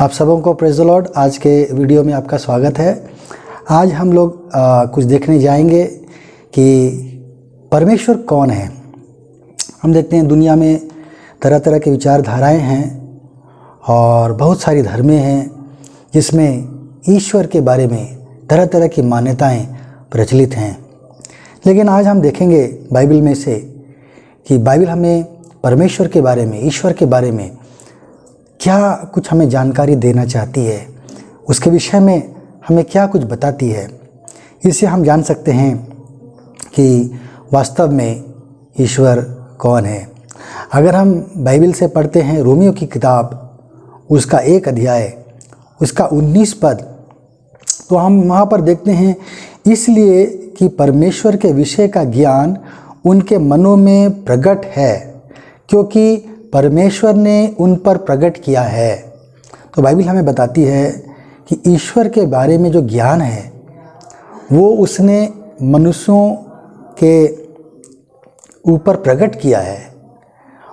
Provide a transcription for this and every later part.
आप सबों को प्रेज़ द लॉर्ड। आज के वीडियो में आपका स्वागत है। आज हम लोग कुछ देखने जाएंगे कि परमेश्वर कौन है। हम देखते हैं दुनिया में तरह तरह के विचारधाराएं हैं और बहुत सारी धर्में हैं जिसमें ईश्वर के बारे में तरह तरह की मान्यताएं प्रचलित हैं। लेकिन आज हम देखेंगे बाइबल में से कि बाइबल हमें परमेश्वर के बारे में, ईश्वर के बारे में क्या कुछ हमें जानकारी देना चाहती है, उसके विषय में हमें क्या कुछ बताती है। इससे हम जान सकते हैं कि वास्तव में ईश्वर कौन है। अगर हम बाइबल से पढ़ते हैं रोमियो की किताब, उसका 1 अध्याय, उसका 19 पद, तो हम वहाँ पर देखते हैं, इसलिए कि परमेश्वर के विषय का ज्ञान उनके मनों में प्रकट है क्योंकि परमेश्वर ने उन पर प्रकट किया है। तो बाइबल हमें बताती है कि ईश्वर के बारे में जो ज्ञान है वो उसने मनुष्यों के ऊपर प्रकट किया है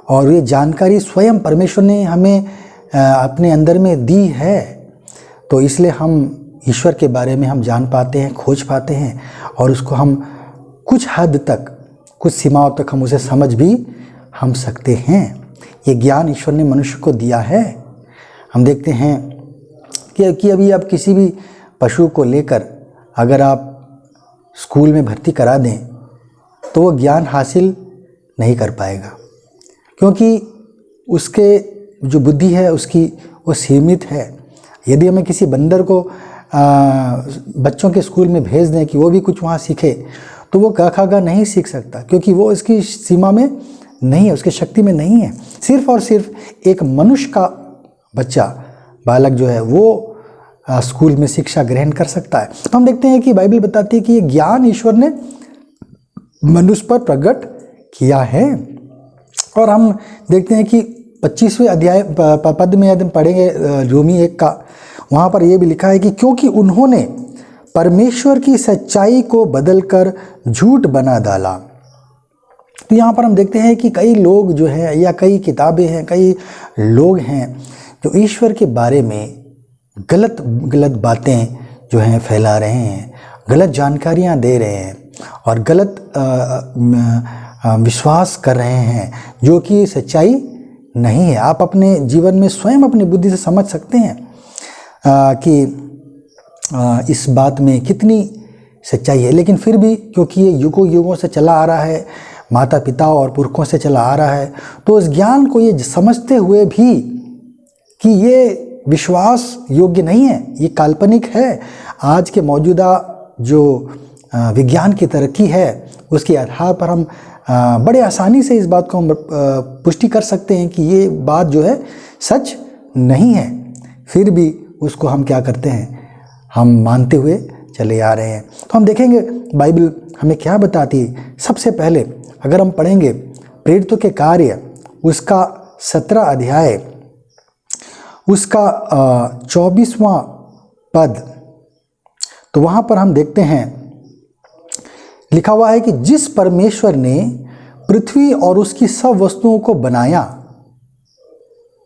और ये जानकारी स्वयं परमेश्वर ने हमें अपने अंदर में दी है। तो इसलिए हम ईश्वर के बारे में हम जान पाते हैं, खोज पाते हैं और उसको हम कुछ हद तक, कुछ सीमाओं तक हम उसे समझ भी हम सकते हैं। ये ज्ञान ईश्वर ने मनुष्य को दिया है। हम देखते हैं कि अभी आप किसी भी पशु को लेकर अगर आप स्कूल में भर्ती करा दें तो वो ज्ञान हासिल नहीं कर पाएगा क्योंकि उसके जो बुद्धि है उसकी वो सीमित है। यदि हमें किसी बंदर को बच्चों के स्कूल में भेज दें कि वो भी कुछ वहाँ सीखे तो वो क ख ग नहीं सीख सकता क्योंकि वो इसकी सीमा में नहीं है, उसकी शक्ति में नहीं है। सिर्फ और सिर्फ एक मनुष्य का बच्चा, बालक जो है वो स्कूल में शिक्षा ग्रहण कर सकता है। तो हम देखते हैं कि बाइबल बताती है कि ये ज्ञान ईश्वर ने मनुष्य पर प्रकट किया है। और हम देखते हैं कि 25वें अध्याय पद में यदि हम पढ़ेंगे रोमी 1 का, वहाँ पर यह भी लिखा है कि क्योंकि उन्होंने परमेश्वर की सच्चाई को बदलकर झूठ बना डाला। तो यहाँ पर हम देखते हैं कि कई लोग जो हैं या कई किताबें हैं, कई लोग हैं जो ईश्वर के बारे में गलत बातें जो हैं फैला रहे हैं, गलत जानकारियाँ दे रहे हैं और गलत विश्वास कर रहे हैं जो कि सच्चाई नहीं है। आप अपने जीवन में स्वयं अपनी बुद्धि से समझ सकते हैं कि इस बात में कितनी सच्चाई है। लेकिन फिर भी क्योंकि ये युगों से चला आ रहा है, माता पिता और पुरखों से चला आ रहा है, तो इस ज्ञान को ये समझते हुए भी कि ये विश्वास योग्य नहीं है, ये काल्पनिक है, आज के मौजूदा जो विज्ञान की तरक्की है उसके आधार पर हम बड़े आसानी से इस बात को हम पुष्टि कर सकते हैं कि ये बात जो है सच नहीं है। फिर भी उसको हम क्या करते हैं, हम मानते हुए चले आ रहे हैं। तो हम देखेंगे बाइबल हमें क्या बताती है। सबसे पहले अगर हम पढ़ेंगे प्रेरितों के कार्य, उसका 17 अध्याय, उसका 24वां पद, तो वहाँ पर हम देखते हैं लिखा हुआ है कि जिस परमेश्वर ने पृथ्वी और उसकी सब वस्तुओं को बनाया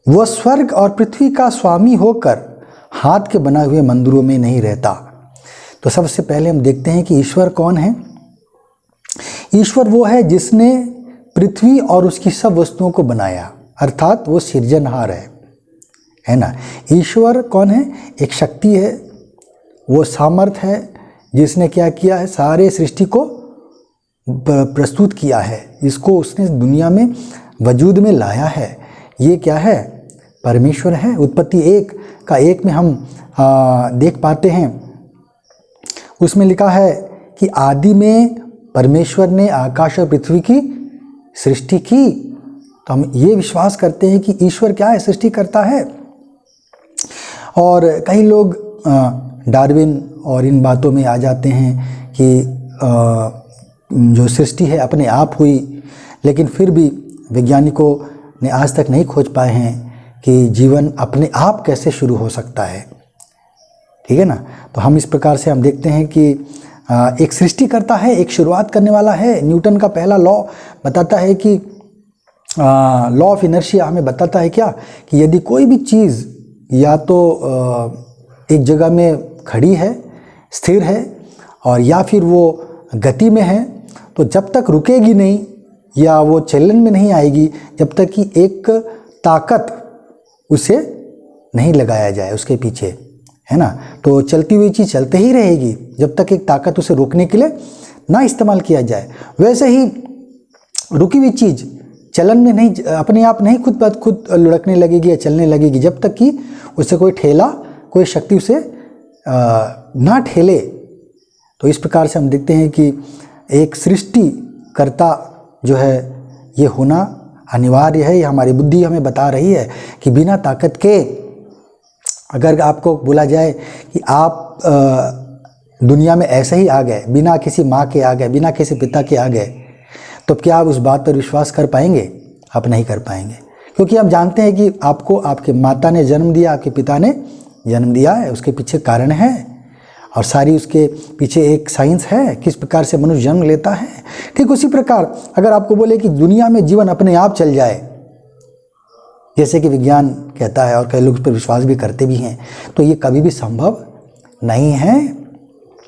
वह स्वर्ग और पृथ्वी का स्वामी होकर हाथ के बनाए हुए मंदिरों में नहीं रहता। तो सबसे पहले हम देखते हैं कि ईश्वर कौन है। ईश्वर वो है जिसने पृथ्वी और उसकी सब वस्तुओं को बनाया, अर्थात वो सृजनहार है ना। ईश्वर कौन है? एक शक्ति है, वो सामर्थ है जिसने क्या किया है, सारे सृष्टि को प्रस्तुत किया है, इसको उसने दुनिया में वजूद में लाया है। ये क्या है? परमेश्वर है। उत्पत्ति 1 का 1 में हम देख पाते हैं, उसमें लिखा है कि आदि में परमेश्वर ने आकाश और पृथ्वी की सृष्टि की। तो हम ये विश्वास करते हैं कि ईश्वर क्या है? सृष्टि करता है। और कई लोग डार्विन और इन बातों में आ जाते हैं कि जो सृष्टि है अपने आप हुई, लेकिन फिर भी वैज्ञानिकों ने आज तक नहीं खोज पाए हैं कि जीवन अपने आप कैसे शुरू हो सकता है। ठीक है ना। तो हम इस प्रकार से हम देखते हैं कि एक सृष्टि करता है, एक शुरुआत करने वाला है। न्यूटन का पहला लॉ बताता है कि लॉ ऑफ इनर्शिया हमें बताता है क्या कि यदि कोई भी चीज़ या तो एक जगह में खड़ी है, स्थिर है, और या फिर वो गति में है। तो जब तक रुकेगी नहीं या वो चलन में नहीं आएगी, जब तक कि एक ताकत उसे नहीं लगाया जाए उसके पीछे, है ना। तो चलती हुई चीज़ चलते ही रहेगी जब तक एक ताकत उसे रोकने के लिए ना इस्तेमाल किया जाए। वैसे ही रुकी हुई चीज़ चलन में नहीं, अपने आप नहीं खुद लुढ़कने लगेगी या चलने लगेगी जब तक कि उसे कोई ठेला, कोई शक्ति उसे ना ठेले। तो इस प्रकार से हम देखते हैं कि एक सृष्टिकर्ता जो है ये होना अनिवार्य है। ये हमारी बुद्धि हमें बता रही है कि बिना ताकत के, अगर आपको बोला जाए कि आप दुनिया में ऐसे ही आ गए, बिना किसी माँ के आ गए, बिना किसी पिता के आ गए, तो क्या आप उस बात पर विश्वास कर पाएंगे? आप नहीं कर पाएंगे, क्योंकि आप जानते हैं कि आपको आपके माता ने जन्म दिया, आपके पिता ने जन्म दिया है, उसके पीछे कारण है और सारी उसके पीछे एक साइंस है किस प्रकार से मनुष्य जन्म लेता है। ठीक उसी प्रकार अगर आपको बोले कि दुनिया में जीवन अपने आप चल जाए, जैसे कि विज्ञान कहता है और कई लोग उस पर विश्वास भी करते भी हैं, तो ये कभी भी संभव नहीं है,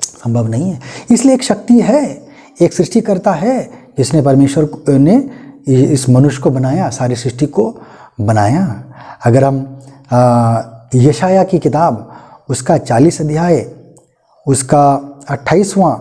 संभव नहीं है। इसलिए एक शक्ति है, एक सृष्टिकर्ता है जिसने, परमेश्वर ने इस मनुष्य को बनाया, सारी सृष्टि को बनाया। अगर हम यशाया की किताब उसका 40 अध्याय उसका 28वां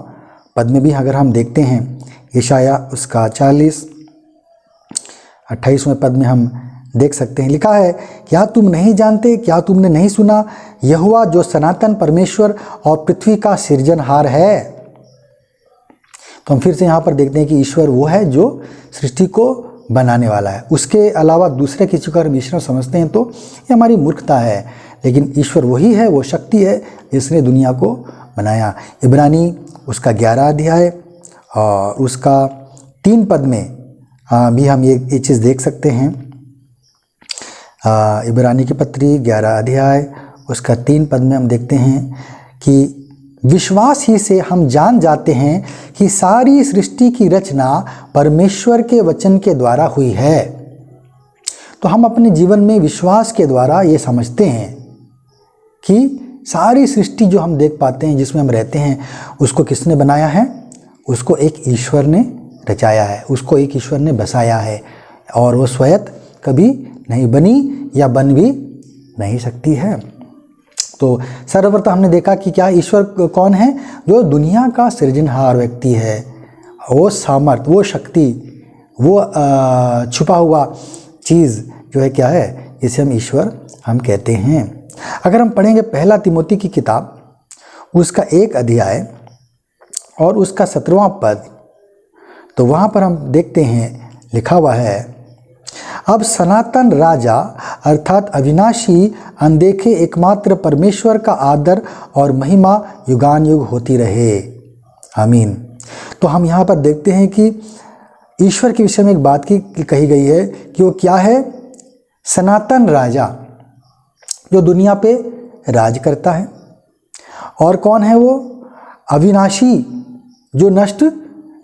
पद में भी अगर हम देखते हैं, यशाया उसका 40-28वें पद में हम देख सकते हैं, लिखा है, क्या तुम नहीं जानते, क्या तुमने नहीं सुना, यहोवा जो सनातन परमेश्वर और पृथ्वी का सृजनहार है। तो हम फिर से यहाँ पर देखते हैं कि ईश्वर वो है जो सृष्टि को बनाने वाला है। उसके अलावा दूसरे किसी को अगर ईश्वर समझते हैं तो ये हमारी मूर्खता है, लेकिन ईश्वर वही है, वो शक्ति है जिसने दुनिया को बनाया। इब्रानी उसका 11 अध्याय और उसका 3 पद में भी हम ये चीज़ देख सकते हैं। इब्रानी की पत्री 11 अध्याय उसका 3 पद में हम देखते हैं कि विश्वास ही से हम जान जाते हैं कि सारी सृष्टि की रचना परमेश्वर के वचन के द्वारा हुई है। तो हम अपने जीवन में विश्वास के द्वारा ये समझते हैं कि सारी सृष्टि जो हम देख पाते हैं, जिसमें हम रहते हैं, उसको किसने बनाया है? उसको एक ईश्वर ने रचाया है, उसको एक ईश्वर ने बसाया है, और वो स्वयं कभी नहीं बनी या बन भी नहीं सकती है। तो सर्वप्रथम हमने देखा कि क्या ईश्वर कौन है? जो दुनिया का सृजनहार व्यक्ति है, वो सामर्थ, वो शक्ति, वो छुपा हुआ चीज़ जो है क्या है, जिसे हम ईश्वर हम कहते हैं। अगर हम पढ़ेंगे पहला तिमोथी की किताब उसका 1 अध्याय और उसका 17वां पद, तो वहाँ पर हम देखते हैं लिखा हुआ है, अब सनातन राजा अर्थात अविनाशी अनदेखे एकमात्र परमेश्वर का आदर और महिमा युगान युग होती रहे, आमीन। तो हम यहाँ पर देखते हैं कि ईश्वर के विषय में एक बात की कही गई है कि वो क्या है? सनातन राजा, जो दुनिया पे राज करता है। और कौन है वो? अविनाशी, जो नष्ट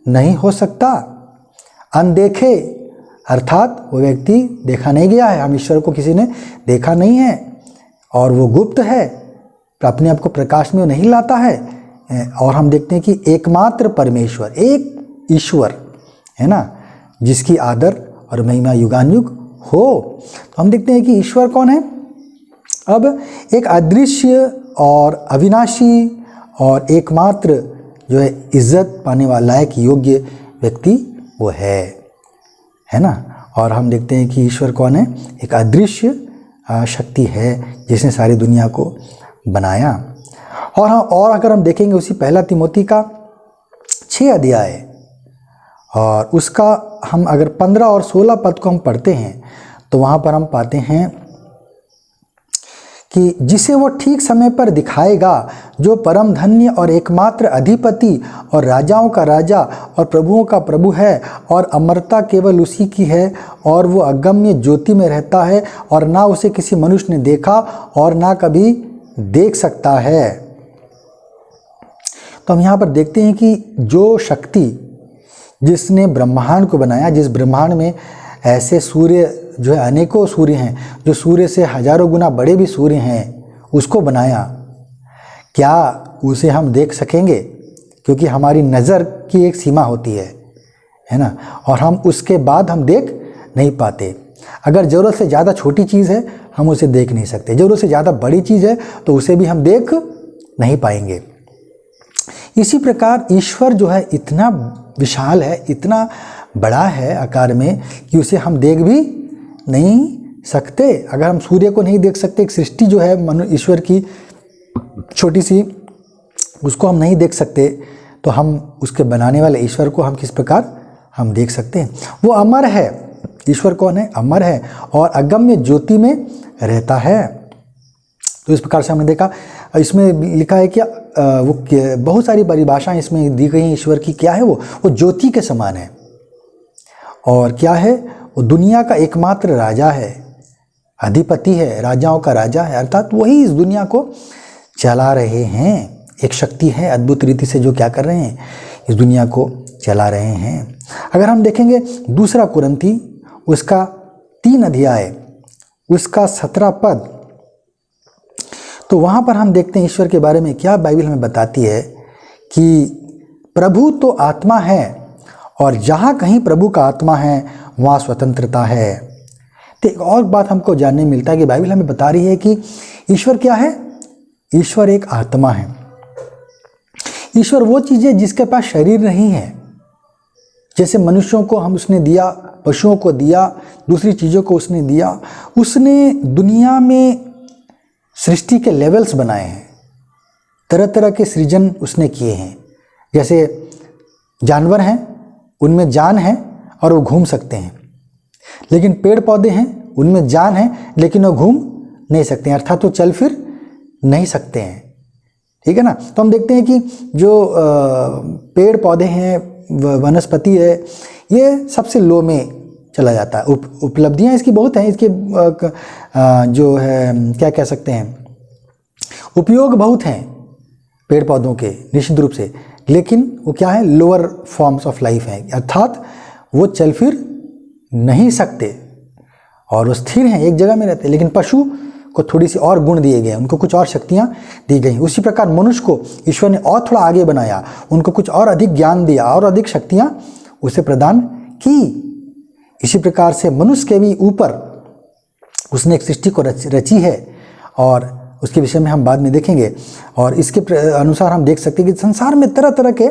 नहीं हो सकता। अनदेखे अर्थात वो व्यक्ति देखा नहीं गया है, हम ईश्वर को किसी ने देखा नहीं है, और वो गुप्त है, अपने आप को प्रकाश में नहीं लाता है। और हम देखते हैं कि एकमात्र परमेश्वर, एक ईश्वर है ना, जिसकी आदर और महिमा युगानुयुग हो। तो हम देखते हैं कि ईश्वर कौन है? अब एक अदृश्य और अविनाशी और एकमात्र जो है इज्जत पाने वाला लायक योग्य व्यक्ति वो है ना। और हम देखते हैं कि ईश्वर कौन है? एक अदृश्य शक्ति है जिसने सारी दुनिया को बनाया। और अगर हम देखेंगे उसी पहला तिमोथी का 6 अध्याय और उसका हम अगर 15 और 16 पद को हम पढ़ते हैं, तो वहाँ पर हम पाते हैं कि जिसे वो ठीक समय पर दिखाएगा, जो परम धन्य और एकमात्र अधिपति और राजाओं का राजा और प्रभुओं का प्रभु है, और अमरता केवल उसी की है, और वो अगम्य ज्योति में रहता है, और ना उसे किसी मनुष्य ने देखा और ना कभी देख सकता है। तो हम यहाँ पर देखते हैं कि जो शक्ति जिसने ब्रह्मांड को बनाया, जिस ब्रह्मांड में ऐसे सूर्य जो है अनेकों सूर्य हैं, जो सूर्य से हजारों गुना बड़े भी सूर्य हैं, उसको बनाया, क्या उसे हम देख सकेंगे? क्योंकि हमारी नज़र की एक सीमा होती है ना, और हम उसके बाद हम देख नहीं पाते। अगर ज़रूरत से ज़्यादा छोटी चीज़ है हम उसे देख नहीं सकते, ज़रूरत से ज़्यादा बड़ी चीज़ है तो उसे भी हम देख नहीं पाएंगे। इसी प्रकार ईश्वर जो है इतना विशाल है, इतना बड़ा है आकार में कि उसे हम देख भी नहीं सकते। अगर हम सूर्य को नहीं देख सकते, एक सृष्टि जो है ईश्वर की छोटी सी, उसको हम नहीं देख सकते, तो हम उसके बनाने वाले ईश्वर को हम किस प्रकार हम देख सकते हैं? वो अमर है। ईश्वर कौन है? अमर है और अगम्य ज्योति में रहता है। तो इस प्रकार से हमने देखा, इसमें लिखा है कि वो बहुत सारी परिभाषाएं इसमें दी गई हैं ईश्वर की। क्या है वो ज्योति के समान है। और क्या है? वो दुनिया का एकमात्र राजा है, अधिपति है, राजाओं का राजा है, अर्थात वही इस दुनिया को चला रहे हैं। एक शक्ति है अद्भुत रीति से जो क्या कर रहे हैं, इस दुनिया को चला रहे हैं। अगर हम देखेंगे दूसरा कुरिन्थी उसका 3 अध्याय उसका 17 पद, तो वहाँ पर हम देखते हैं ईश्वर के बारे में क्या बाइबल हमें बताती है कि प्रभु तो आत्मा है और जहाँ कहीं प्रभु का आत्मा है वहाँ स्वतंत्रता है। तो एक और बात हमको जानने मिलता है कि बाइबल हमें बता रही है कि ईश्वर क्या है? ईश्वर एक आत्मा है। ईश्वर वो चीज़ है जिसके पास शरीर नहीं है। जैसे मनुष्यों को हम उसने दिया, पशुओं को दिया, दूसरी चीज़ों को उसने दिया, उसने दुनिया में सृष्टि के लेवल्स बनाए हैं, तरह तरह के सृजन उसने किए हैं। जैसे जानवर हैं, उनमें जान है और वो घूम सकते हैं, लेकिन पेड़ पौधे हैं, उनमें जान है लेकिन वो घूम नहीं सकते हैं, अर्थात वो चल फिर नहीं सकते हैं। ठीक है ना? तो हम देखते हैं कि जो पेड़ पौधे हैं, वनस्पति है, ये सबसे लो में चला जाता है। उपलब्धियां इसकी बहुत हैं, इसके जो है क्या कह सकते हैं, उपयोग बहुत हैं पेड़ पौधों के निश्चित रूप से, लेकिन वो क्या है, लोअर फॉर्म्स ऑफ लाइफ है, अर्थात वो चल फिर नहीं सकते और वो स्थिर हैं, एक जगह में रहते हैं। लेकिन पशु को थोड़ी सी और गुण दिए गए, उनको कुछ और शक्तियाँ दी गई। उसी प्रकार मनुष्य को ईश्वर ने और थोड़ा आगे बनाया, उनको कुछ और अधिक ज्ञान दिया और अधिक शक्तियाँ उसे प्रदान की। इसी प्रकार से मनुष्य के भी ऊपर उसने एक सृष्टि को रची है और उसके विषय में हम बाद में देखेंगे। और इसके अनुसार हम देख सकते हैं कि संसार में तरह तरह के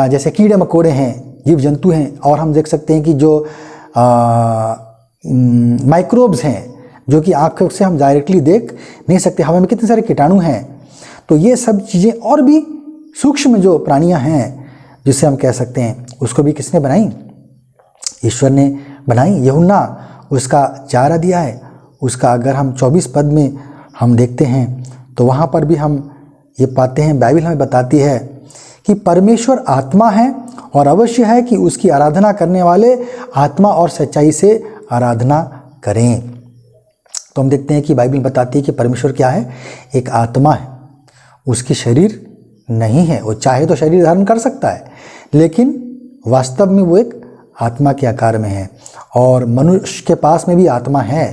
जैसे कीड़े मकोड़े हैं, जीव जंतु हैं, और हम देख सकते हैं कि जो माइक्रोब्स हैं जो कि आँखों से हम डायरेक्टली देख नहीं सकते, हवा में कितने सारे कीटाणु हैं। तो ये सब चीज़ें और भी सूक्ष्म जो प्राणियां हैं जिसे हम कह सकते हैं, उसको भी किसने बनाई? ईश्वर ने बनाई। यूहन्ना उसका 4 अध्याय उसका अगर हम 24 पद में हम देखते हैं तो वहाँ पर भी हम ये पाते हैं, बाइबल हमें बताती है कि परमेश्वर आत्मा है और अवश्य है कि उसकी आराधना करने वाले आत्मा और सच्चाई से आराधना करें। तो हम देखते हैं कि बाइबल बताती है कि परमेश्वर क्या है? एक आत्मा है, उसकी शरीर नहीं है। वो चाहे तो शरीर धारण कर सकता है, लेकिन वास्तव में वो एक आत्मा के आकार में है। और मनुष्य के पास में भी आत्मा है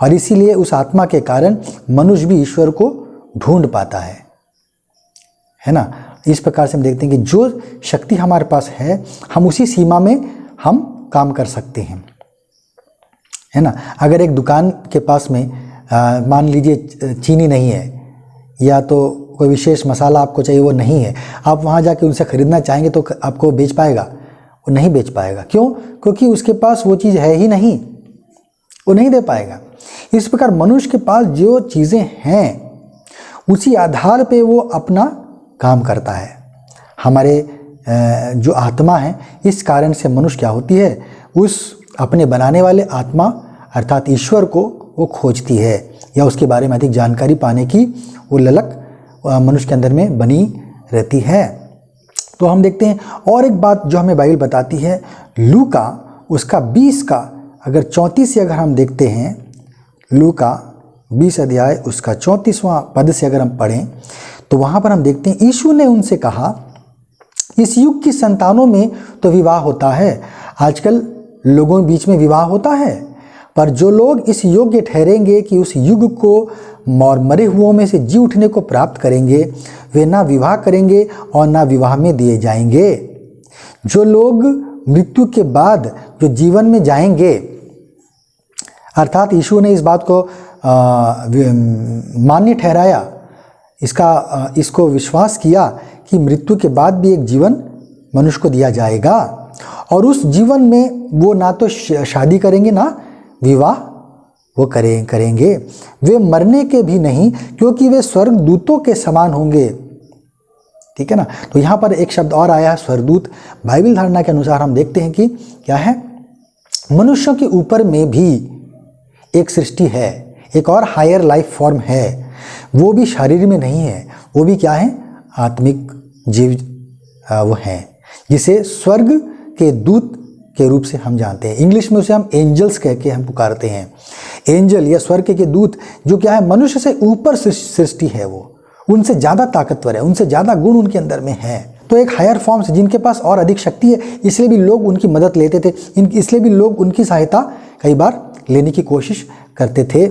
और इसीलिए उस आत्मा के कारण मनुष्य भी ईश्वर को ढूंढ पाता है ना? इस प्रकार से हम देखते हैं कि जो शक्ति हमारे पास है, हम उसी सीमा में हम काम कर सकते हैं, है ना? अगर एक दुकान के पास में मान लीजिए चीनी नहीं है या तो कोई विशेष मसाला आपको चाहिए, वो नहीं है, आप वहाँ जाके उनसे ख़रीदना चाहेंगे तो आपको बेच पाएगा? वो नहीं बेच पाएगा। क्यों? क्योंकि उसके पास वो चीज़ है ही नहीं, वो नहीं दे पाएगा। इस प्रकार मनुष्य के पास जो चीज़ें हैं उसी आधार पे वो अपना काम करता है। हमारे जो आत्मा है, इस कारण से मनुष्य क्या होती है, उस अपने बनाने वाले आत्मा अर्थात ईश्वर को वो खोजती है या उसके बारे में अधिक जानकारी पाने की वो ललक मनुष्य के अंदर में बनी रहती है। तो हम देखते हैं और एक बात जो हमें बाइबल बताती है, लूका उसका 20 का अगर 34 से अगर हम देखते हैं, लूका 20 अध्याय उसका 34वां पद से अगर हम पढ़ें तो वहाँ पर हम देखते हैं, यीशु ने उनसे कहा, इस युग की संतानों में तो विवाह होता है। आजकल लोगों के बीच में विवाह होता है, पर जो लोग इस योग्य ठहरेंगे कि उस युग को और मरे हुओं में से जी उठने को प्राप्त करेंगे, वे ना विवाह करेंगे और ना विवाह में दिए जाएंगे। जो लोग मृत्यु के बाद जो जीवन में जाएंगे, अर्थात यीशु ने इस बात को मान्य ठहराया, इसको विश्वास किया कि मृत्यु के बाद भी एक जीवन मनुष्य को दिया जाएगा और उस जीवन में वो ना तो शादी करेंगे ना विवाह वो करेंगे। वे मरने के भी नहीं, क्योंकि वे स्वर्गदूतों के समान होंगे। ठीक है ना। तो यहाँ पर एक शब्द और आया है स्वर्गदूत। बाइबल धारणा के अनुसार हम देखते हैं कि क्या है, मनुष्यों के ऊपर में भी एक सृष्टि है, एक और हायर लाइफ फॉर्म है। वो भी शरीर में नहीं है, वो भी क्या है, आत्मिक जीव वो हैं, जिसे स्वर्ग के दूत के रूप से हम जानते हैं। इंग्लिश में उसे हम एंजल्स कह के हम पुकारते हैं। एंजल या स्वर्ग के दूत जो क्या है, मनुष्य से ऊपर सृष्टि है, वो उनसे ज़्यादा ताकतवर है, उनसे ज़्यादा गुण उनके अंदर में है। तो एक हायर फॉर्म्स जिनके पास और अधिक शक्ति है, इसलिए भी लोग उनकी मदद लेते थे, इसलिए भी लोग उनकी सहायता कई बार लेने की कोशिश करते थे।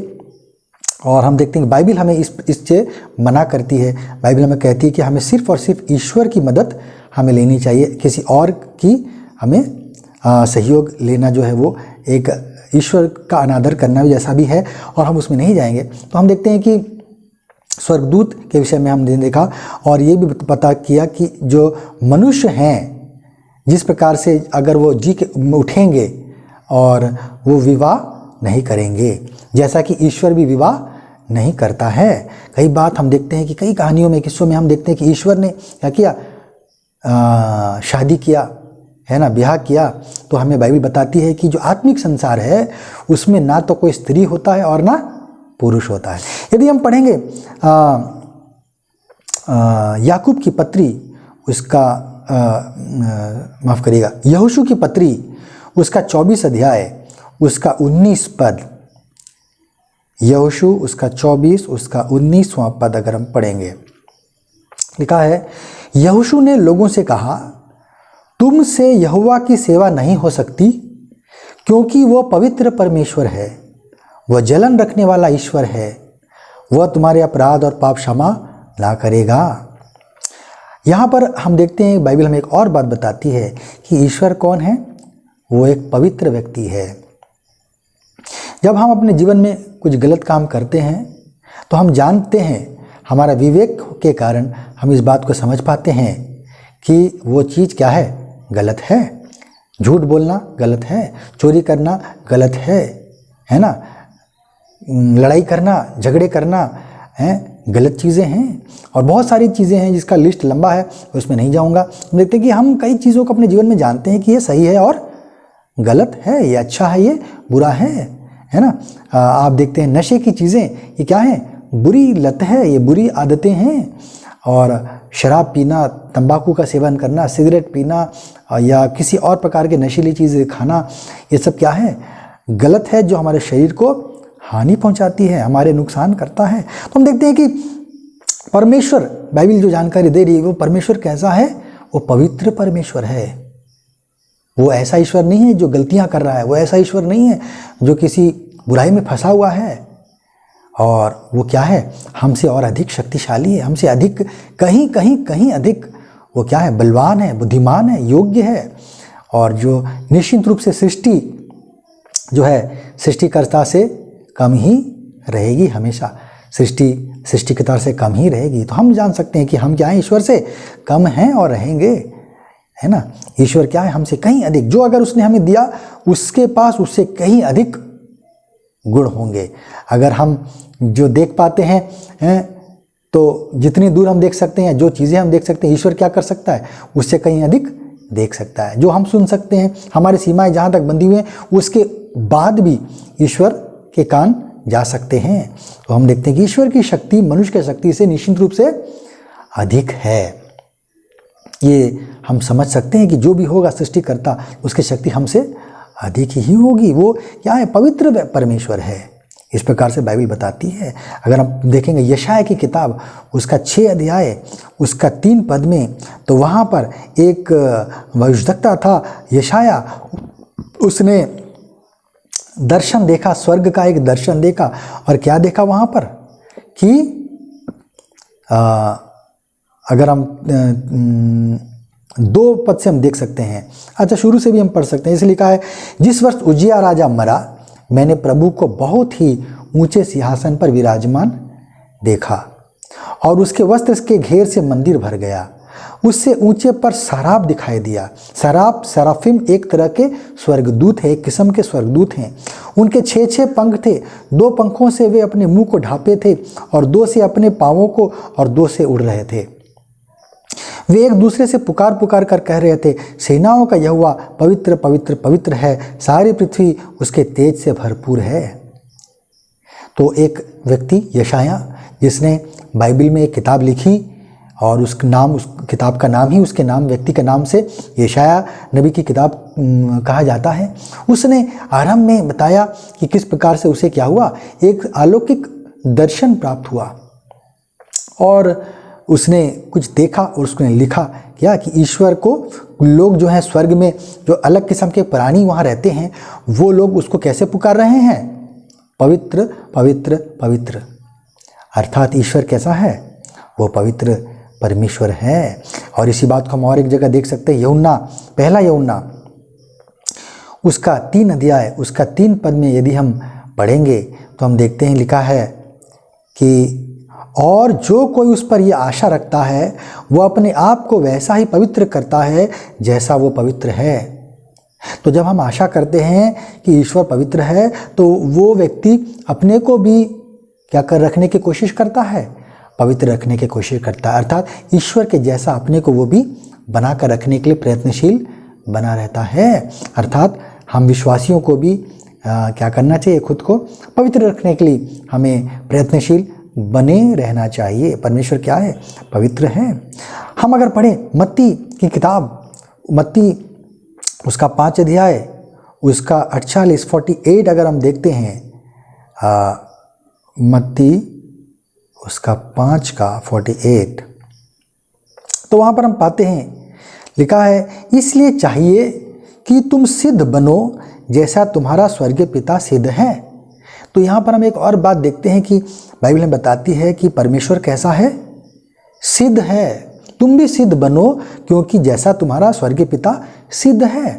और हम देखते हैं कि बाइबल हमें इससे मना करती है। बाइबल हमें कहती है कि हमें सिर्फ और सिर्फ ईश्वर की मदद हमें लेनी चाहिए, किसी और की हमें सहयोग लेना जो है वो एक ईश्वर का अनादर करना भी जैसा भी है, और हम उसमें नहीं जाएंगे। तो हम देखते हैं कि स्वर्गदूत के विषय में हमने देखा और ये भी पता किया कि जो मनुष्य हैं, जिस प्रकार से अगर वो जी के उठेंगे और वो विवाह नहीं करेंगे, जैसा कि ईश्वर भी विवाह नहीं करता है। कई बात हम देखते हैं कि कई कहानियों में, किस्सों में हम देखते हैं कि ईश्वर ने क्या किया, शादी किया है ना, ब्याह किया। तो हमें बाइबल बताती है कि जो आत्मिक संसार है उसमें ना तो कोई स्त्री होता है और ना पुरुष होता है। यदि हम पढ़ेंगे याकूब की पत्री, उसका माफ़ करिएगा, यहोशू की पत्री, उसका 24 अध्याय, उसका 19 पद, यहोशू उसका 24 उसका 19वां पद अगर हम पढ़ेंगे, लिखा है, यहोशू ने लोगों से कहा, तुमसे यहोवा की सेवा नहीं हो सकती, क्योंकि वह पवित्र परमेश्वर है, वह जलन रखने वाला ईश्वर है, वह तुम्हारे अपराध और पाप क्षमा ना करेगा। यहाँ पर हम देखते हैं बाइबल हमें एक और बात बताती है कि ईश्वर कौन है, वो एक पवित्र व्यक्ति है। जब हम अपने जीवन में कुछ गलत काम करते हैं तो हम जानते हैं, हमारा विवेक के कारण हम इस बात को समझ पाते हैं कि वो चीज़ क्या है, गलत है। झूठ बोलना गलत है, चोरी करना गलत है ना, लड़ाई करना, झगड़े करना है, गलत चीज़ें हैं। और बहुत सारी चीज़ें हैं जिसका लिस्ट लंबा है, उसमें नहीं जाऊंगा। देखते हैं कि हम कई चीज़ों को अपने जीवन में जानते हैं कि ये सही है और गलत है, ये अच्छा है, ये बुरा है ना। आप देखते हैं नशे की चीज़ें, ये क्या है, बुरी लत है, ये बुरी आदतें हैं। और शराब पीना, तंबाकू का सेवन करना, सिगरेट पीना या किसी और प्रकार के नशीली चीज़ें खाना, ये सब क्या है, गलत है, जो हमारे शरीर को हानि पहुंचाती है, हमारे नुकसान करता है। तो हम देखते हैं कि परमेश्वर, बाइबल जो जानकारी दे रही है, वो परमेश्वर कैसा है, वो पवित्र परमेश्वर है। वो ऐसा ईश्वर नहीं है जो गलतियां कर रहा है, वो ऐसा ईश्वर नहीं है जो किसी बुराई में फंसा हुआ है। और वो क्या है, हमसे और अधिक शक्तिशाली है, हमसे अधिक कहीं अधिक वो क्या है, बलवान है, बुद्धिमान है, योग्य है। और जो निश्चित रूप से सृष्टि जो है, सृष्टिकर्ता से कम ही रहेगी, हमेशा सृष्टिकर्ता से कम ही रहेगी। तो हम जान सकते हैं कि हम क्या हैं, ईश्वर से कम हैं और रहेंगे, है ना। ईश्वर क्या है, हमसे कहीं अधिक, जो अगर उसने हमें दिया उसके पास उससे कहीं अधिक गुण होंगे। अगर हम जो देख पाते हैं तो जितनी दूर हम देख सकते हैं, जो चीज़ें हम देख सकते हैं, ईश्वर क्या कर सकता है, उससे कहीं अधिक देख सकता है। जो हम सुन सकते हैं, हमारी सीमाएं जहाँ तक बंधी हुई हैं, उसके बाद भी ईश्वर के कान जा सकते हैं। तो हम देखते हैं कि ईश्वर की शक्ति मनुष्य की शक्ति से निश्चित रूप से अधिक है। ये हम समझ सकते हैं कि जो भी होगा सृष्टिकर्ता, उसकी शक्ति हमसे अधिक ही होगी। वो क्या है, पवित्र परमेश्वर है, इस प्रकार से बाइबल बताती है। अगर हम देखेंगे यशाया की किताब, उसका 6 अध्याय, उसका 3 पद में, तो वहाँ पर एक भविष्यद्वक्ता था यशाया, उसने दर्शन देखा, स्वर्ग का एक दर्शन देखा। और क्या देखा वहाँ पर कि अगर हम 2 पद से हम देख सकते हैं। अच्छा, शुरू से भी हम पढ़ सकते हैं। इसलिए लिखा है, जिस वर्ष उज्जिया राजा मरा, मैंने प्रभु को बहुत ही ऊंचे सिंहासन पर विराजमान देखा और उसके वस्त्र के घेर से मंदिर भर गया। उससे ऊंचे पर सराब दिखाई दिया। सराफिम एक तरह के स्वर्गदूत है, एक किस्म के स्वर्गदूत हैं। उनके 6 पंख थे। 2 पंखों से वे अपने मुंह को ढांपे थे और 2 से अपने पांवों को और 2 से उड़ रहे थे। वे एक दूसरे से पुकार पुकार कर कह रहे थे, सेनाओं का यहोवा पवित्र पवित्र पवित्र है, सारी पृथ्वी उसके तेज से भरपूर है। तो एक व्यक्ति यशायाह, जिसने बाइबल में एक किताब लिखी और उस किताब का नाम ही उसके नाम, व्यक्ति के नाम से यशायाह नबी की किताब कहा जाता है, उसने आरंभ में बताया कि किस प्रकार से उसे क्या हुआ, एक अलौकिक दर्शन प्राप्त हुआ और उसने कुछ देखा और उसने लिखा क्या कि ईश्वर को लोग जो हैं स्वर्ग में, जो अलग किस्म के प्राणी वहाँ रहते हैं, वो लोग उसको कैसे पुकार रहे हैं, पवित्र पवित्र पवित्र। अर्थात ईश्वर कैसा है, वो पवित्र परमेश्वर है। और इसी बात को हम और एक जगह देख सकते हैं, यूहन्ना, पहला यूहन्ना उसका 3 अध्याय उसका 3 पद में यदि हम पढ़ेंगे तो हम देखते हैं, लिखा है कि और जो कोई उस पर यह आशा रखता है वो अपने आप को वैसा ही पवित्र करता है जैसा वो पवित्र है। तो जब हम आशा करते हैं कि ईश्वर पवित्र है तो वो व्यक्ति अपने को भी क्या कर रखने की कोशिश करता है, पवित्र रखने की कोशिश करता है। अर्थात ईश्वर के जैसा अपने को वो भी बना कर रखने के लिए प्रयत्नशील बना रहता है। अर्थात हम विश्वासियों को भी क्या करना चाहिए, खुद को पवित्र रखने के लिए हमें प्रयत्नशील बने रहना चाहिए। परमेश्वर क्या है, पवित्र है। हम अगर पढ़ें मत्ती की किताब, मत्ती उसका 5 अध्याय उसका 48 अगर हम देखते हैं, मत्ती उसका 5 का 48, तो वहाँ पर हम पाते हैं, लिखा है, इसलिए चाहिए कि तुम सिद्ध बनो जैसा तुम्हारा स्वर्गीय पिता सिद्ध है। तो यहाँ पर हम एक और बात देखते हैं कि बाइबल में बताती है कि परमेश्वर कैसा है, सिद्ध है। तुम भी सिद्ध बनो क्योंकि जैसा तुम्हारा स्वर्गीय पिता सिद्ध है।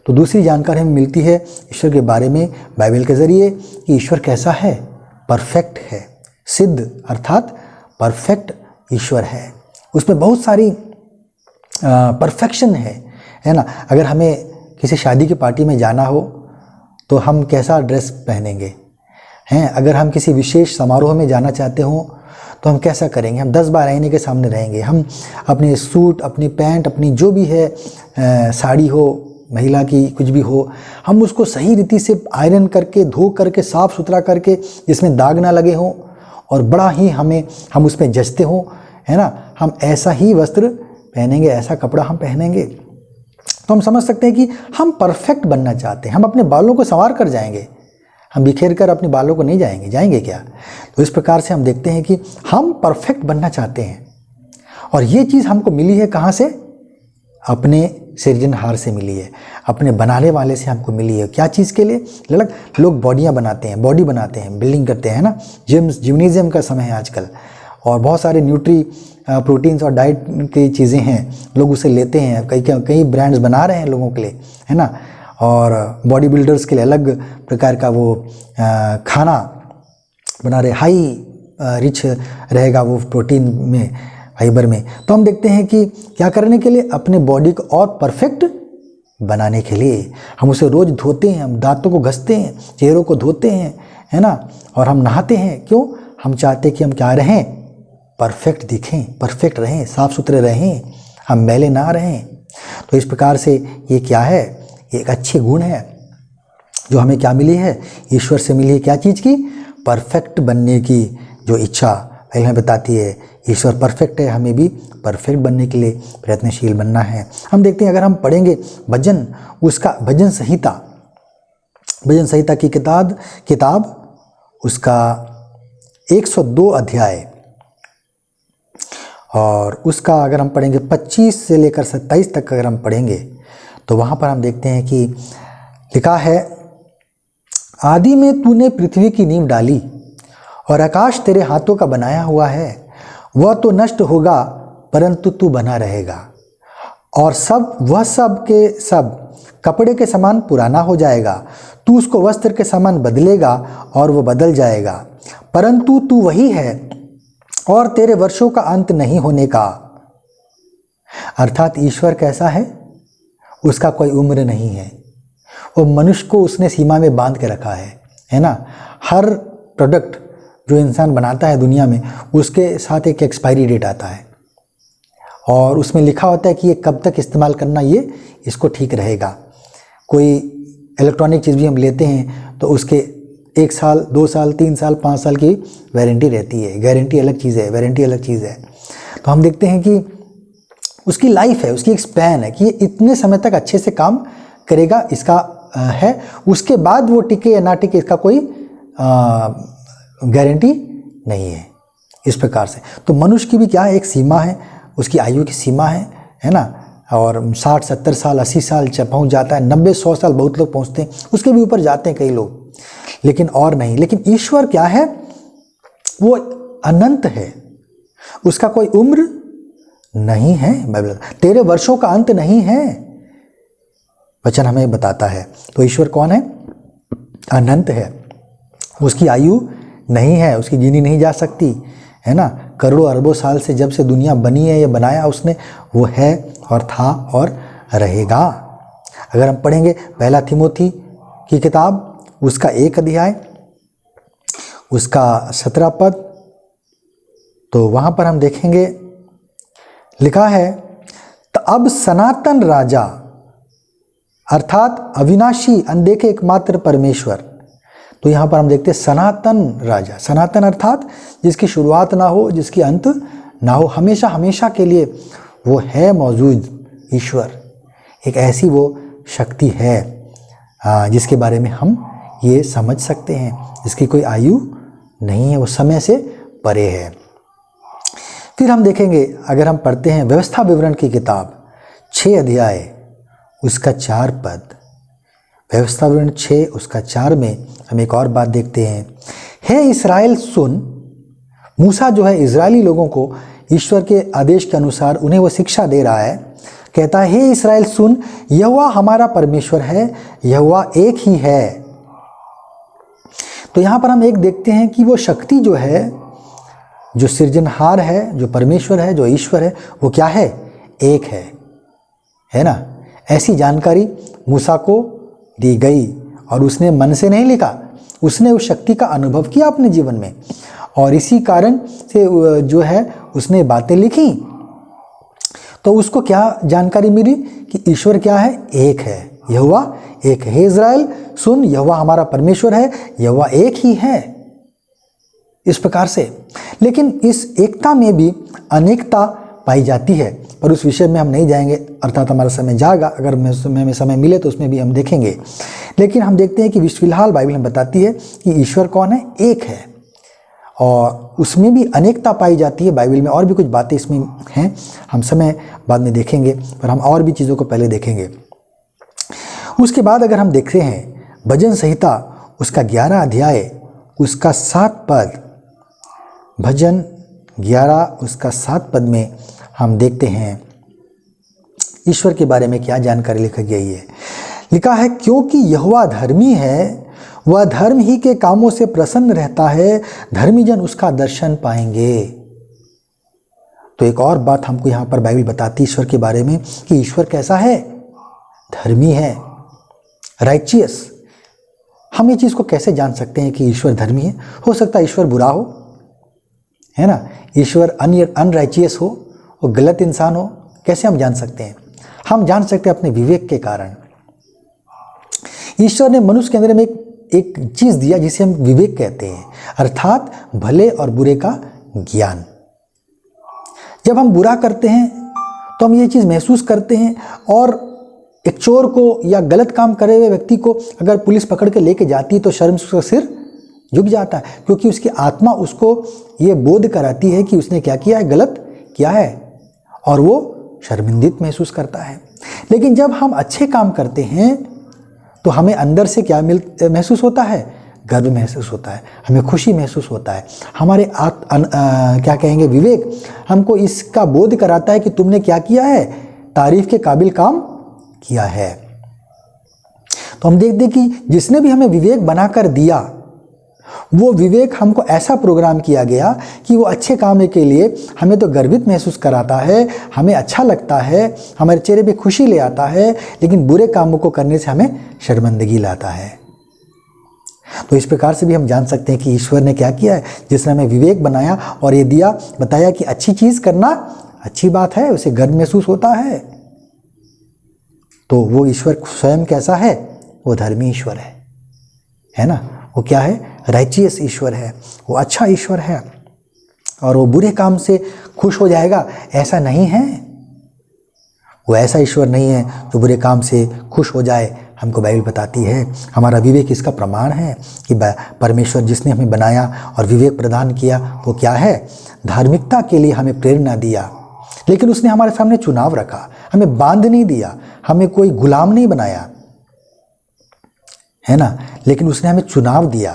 तो दूसरी जानकारी हमें मिलती है ईश्वर के बारे में बाइबल के ज़रिए कि ईश्वर कैसा है, परफेक्ट है। सिद्ध अर्थात परफेक्ट ईश्वर है, उसमें बहुत सारी परफेक्शन है ना। अगर हमें किसी शादी की पार्टी में जाना हो तो हम कैसा ड्रेस पहनेंगे हैं, अगर हम किसी विशेष समारोह में जाना चाहते हो तो हम कैसा करेंगे, हम 10 बार आईने के सामने रहेंगे। हम अपने सूट, अपनी पैंट, अपनी जो भी है साड़ी हो, महिला की कुछ भी हो, हम उसको सही रीति से आयरन करके, धो करके, साफ़ सुथरा करके, जिसमें दाग ना लगे हों और बड़ा ही हम उसमें जचते हों, है ना, हम ऐसा ही वस्त्र पहनेंगे, ऐसा कपड़ा हम पहनेंगे। तो हम समझ सकते हैं कि हम परफेक्ट बनना चाहते हैं। हम अपने बालों को संवार कर जाएंगे, हम बिखेर कर अपने बालों को नहीं जाएंगे क्या। तो इस प्रकार से हम देखते हैं कि हम परफेक्ट बनना चाहते हैं और ये चीज़ हमको मिली है कहाँ से, अपने सृजनहार से मिली है, अपने बनाने वाले से हमको मिली है। क्या चीज़ के लिए, लोग बॉडियाँ बनाते हैं, बॉडी बनाते हैं, बिल्डिंग करते हैं ना, जिम्नेजियम का समय है आजकल और बहुत सारे न्यूट्री प्रोटीन्स और डाइट की चीज़ें हैं, लोग उसे लेते हैं, कई ब्रांड्स बना रहे हैं लोगों के लिए, है ना। और बॉडी बिल्डर्स के लिए अलग प्रकार का वो खाना बना रहे, हाई रिच रहेगा वो प्रोटीन में, फाइबर में। तो हम देखते हैं कि क्या करने के लिए, अपने बॉडी को और परफेक्ट बनाने के लिए हम उसे रोज़ धोते हैं, हम दांतों को घसते हैं, चेहरों को धोते हैं, है ना, और हम नहाते हैं। क्यों, हम चाहते हैं कि हम क्या रहें, परफेक्ट दिखें, परफेक्ट रहें, साफ़ सुथरे रहें, हम मैले ना रहें। तो इस प्रकार से ये क्या है, एक अच्छे गुण है जो हमें क्या मिली है, ईश्वर से मिली है। क्या चीज़ की, परफेक्ट बनने की जो इच्छा पहले बताती है। ईश्वर परफेक्ट है, हमें भी परफेक्ट बनने के लिए प्रयत्नशील बनना है। हम देखते हैं, अगर हम पढ़ेंगे भजन, उसका भजन संहिता की किताब उसका 102 अध्याय और उसका अगर हम पढ़ेंगे 25 से लेकर 27 तक अगर हम पढ़ेंगे तो वहाँ पर हम देखते हैं कि लिखा है, आदि में तूने पृथ्वी की नींव डाली और आकाश तेरे हाथों का बनाया हुआ है। वह तो नष्ट होगा परंतु तू बना रहेगा, और वह सब के सब कपड़े के समान पुराना हो जाएगा। तू उसको वस्त्र के समान बदलेगा और वो बदल जाएगा, परंतु तू वही है और तेरे वर्षों का अंत नहीं होने का। अर्थात ईश्वर कैसा है? उसका कोई उम्र नहीं है। वो मनुष्य को उसने सीमा में बांध के रखा है ना। हर प्रोडक्ट जो इंसान बनाता है दुनिया में, उसके साथ एक एक्सपायरी डेट आता है और उसमें लिखा होता है कि ये कब तक इस्तेमाल करना, ये इसको ठीक रहेगा। कोई इलेक्ट्रॉनिक चीज़ भी हम लेते हैं तो उसके 1 साल, 2 साल, 3 साल, 5 साल की वारंटी रहती है। गारंटी अलग चीज़ है, वारंटी अलग चीज़ है। तो हम देखते हैं कि उसकी लाइफ है, उसकी एक स्पैन है कि ये इतने समय तक अच्छे से काम करेगा, इसका है। उसके बाद वो टिके या ना टिके, इसका कोई गारंटी नहीं है। इस प्रकार से तो मनुष्य की भी क्या है, एक सीमा है, उसकी आयु की सीमा है ना। और 60, 70 साल, 80 साल पहुँच जाता है, 90, 100 साल बहुत लोग पहुँचते हैं, उसके भी ऊपर जाते हैं कई लोग, लेकिन और नहीं। लेकिन ईश्वर क्या है? वो अनंत है, उसका कोई उम्र नहीं है। बाइबल तेरे वर्षों का अंत नहीं है, वचन हमें बताता है। तो ईश्वर कौन है? अनंत है, उसकी आयु नहीं है, उसकी गिनी नहीं जा सकती, है ना। करोड़ों अरबों साल से जब से दुनिया बनी है या बनाया उसने, वो है और था और रहेगा। अगर हम पढ़ेंगे पहला तिमोथी की किताब, उसका 1 अध्याय, उसका 17 पद, तो वहाँ पर हम देखेंगे लिखा है, तो अब सनातन राजा अर्थात अविनाशी अनदेखे एकमात्र परमेश्वर। तो यहाँ पर हम देखते हैं सनातन राजा, सनातन अर्थात जिसकी शुरुआत ना हो, जिसकी अंत ना हो, हमेशा हमेशा के लिए वो है मौजूद ईश्वर। एक ऐसी वो शक्ति है जिसके बारे में हम ये समझ सकते हैं, जिसकी कोई आयु नहीं है, वो समय से परे है। फिर हम देखेंगे, अगर हम पढ़ते हैं व्यवस्था विवरण की किताब 6 अध्याय, उसका 4 पद, व्यवस्था विवरण 6 उसका 4 में हम एक और बात देखते हैं। हे इस्राएल सुन, मूसा जो है इजरायली लोगों को ईश्वर के आदेश के अनुसार उन्हें वो शिक्षा दे रहा है। कहता है, हे इस्राएल सुन, यहोवा हमारा परमेश्वर है, यहोवा एक ही है। तो यहाँ पर हम एक देखते हैं कि वो शक्ति जो है, जो सृजनहार है, जो परमेश्वर है, जो ईश्वर है, वो क्या है? एक है ना। ऐसी जानकारी मूसा को दी गई और उसने मन से नहीं लिखा, उसने उस शक्ति का अनुभव किया अपने जीवन में, और इसी कारण से जो है उसने बातें लिखी। तो उसको क्या जानकारी मिली कि ईश्वर क्या है? एक है, यहोवा एक है। हे इज़राइल सुन, यहोवा हमारा परमेश्वर है, यहोवा एक ही है। इस प्रकार से, लेकिन इस एकता में भी अनेकता पाई जाती है, पर उस विषय में हम नहीं जाएंगे, अर्थात हमारा समय जाएगा, अगर में समय मिले तो उसमें भी हम देखेंगे। लेकिन हम देखते हैं कि फिलहाल बाइबल में बताती है कि ईश्वर कौन है? एक है, और उसमें भी अनेकता पाई जाती है। बाइबल में और भी कुछ बातें इसमें हैं, हम समय बाद में देखेंगे, पर हम और भी चीज़ों को पहले देखेंगे। उसके बाद अगर हम देखते हैं भजन संहिता उसका 11 अध्याय उसका 7 पद, भजन 11 उसका 7 पद में हम देखते हैं ईश्वर के बारे में क्या जानकारी लिखी गई है। लिखा है, क्योंकि यहोवा धर्मी है, वह धर्म ही के कामों से प्रसन्न रहता है, धर्मी जन उसका दर्शन पाएंगे। तो एक और बात हमको यहाँ पर बाइबल बताती है ईश्वर के बारे में कि ईश्वर कैसा है? धर्मी है, राइचियस। हम ये चीज़ को कैसे जान सकते हैं कि ईश्वर धर्मी है? हो सकता है ईश्वर बुरा हो, है ना, ईश्वर अनराइचियस हो, वो गलत इंसान हो। कैसे हम जान सकते हैं? हम जान सकते हैं अपने विवेक के कारण। ईश्वर ने मनुष्य के अंदर में एक चीज़ दिया जिसे हम विवेक कहते हैं, अर्थात भले और बुरे का ज्ञान। जब हम बुरा करते हैं तो हम ये चीज़ महसूस करते हैं, और एक चोर को या गलत काम करे हुए व्यक्ति को अगर पुलिस पकड़ के लेके जाती है तो शर्म से उसका सिर झुक जाता है, क्योंकि उसकी आत्मा उसको ये बोध कराती है कि उसने क्या किया है, गलत किया है, और वो शर्मिंदित महसूस करता है। लेकिन जब हम अच्छे काम करते हैं तो हमें अंदर से क्या महसूस होता है? गर्व महसूस होता है, हमें खुशी महसूस होता है। हमारे क्या कहेंगे, विवेक हमको इसका बोध कराता है कि तुमने क्या किया है, तारीफ के काबिल काम किया है। तो हम देखते कि जिसने भी हमें विवेक बनाकर दिया, वो विवेक हमको ऐसा प्रोग्राम किया गया कि वो अच्छे काम के लिए हमें तो गर्वित महसूस कराता है, हमें अच्छा लगता है, हमारे चेहरे पे खुशी ले आता है, लेकिन बुरे कामों को करने से हमें शर्मिंदगी लाता है। तो इस प्रकार से भी हम जान सकते हैं कि ईश्वर ने क्या किया है, जिसने हमें विवेक बनाया और ये दिया, बताया कि अच्छी चीज़ करना अच्छी बात है, उसे गर्व महसूस होता है। तो वो ईश्वर स्वयं कैसा है? वो धर्मी ईश्वर है ना। वो क्या है? राइचियस ईश्वर है, वो अच्छा ईश्वर है। और वो बुरे काम से खुश हो जाएगा, ऐसा नहीं है। वो ऐसा ईश्वर नहीं है जो बुरे काम से खुश हो जाए। हमको बाइबल बताती है, हमारा विवेक इसका प्रमाण है कि परमेश्वर जिसने हमें बनाया और विवेक प्रदान किया, वो क्या है? धार्मिकता के लिए हमें प्रेरणा दिया, लेकिन उसने हमारे सामने चुनाव रखा, हमें बांध नहीं दिया, हमें कोई गुलाम नहीं बनाया, है ना। लेकिन उसने हमें चुनाव दिया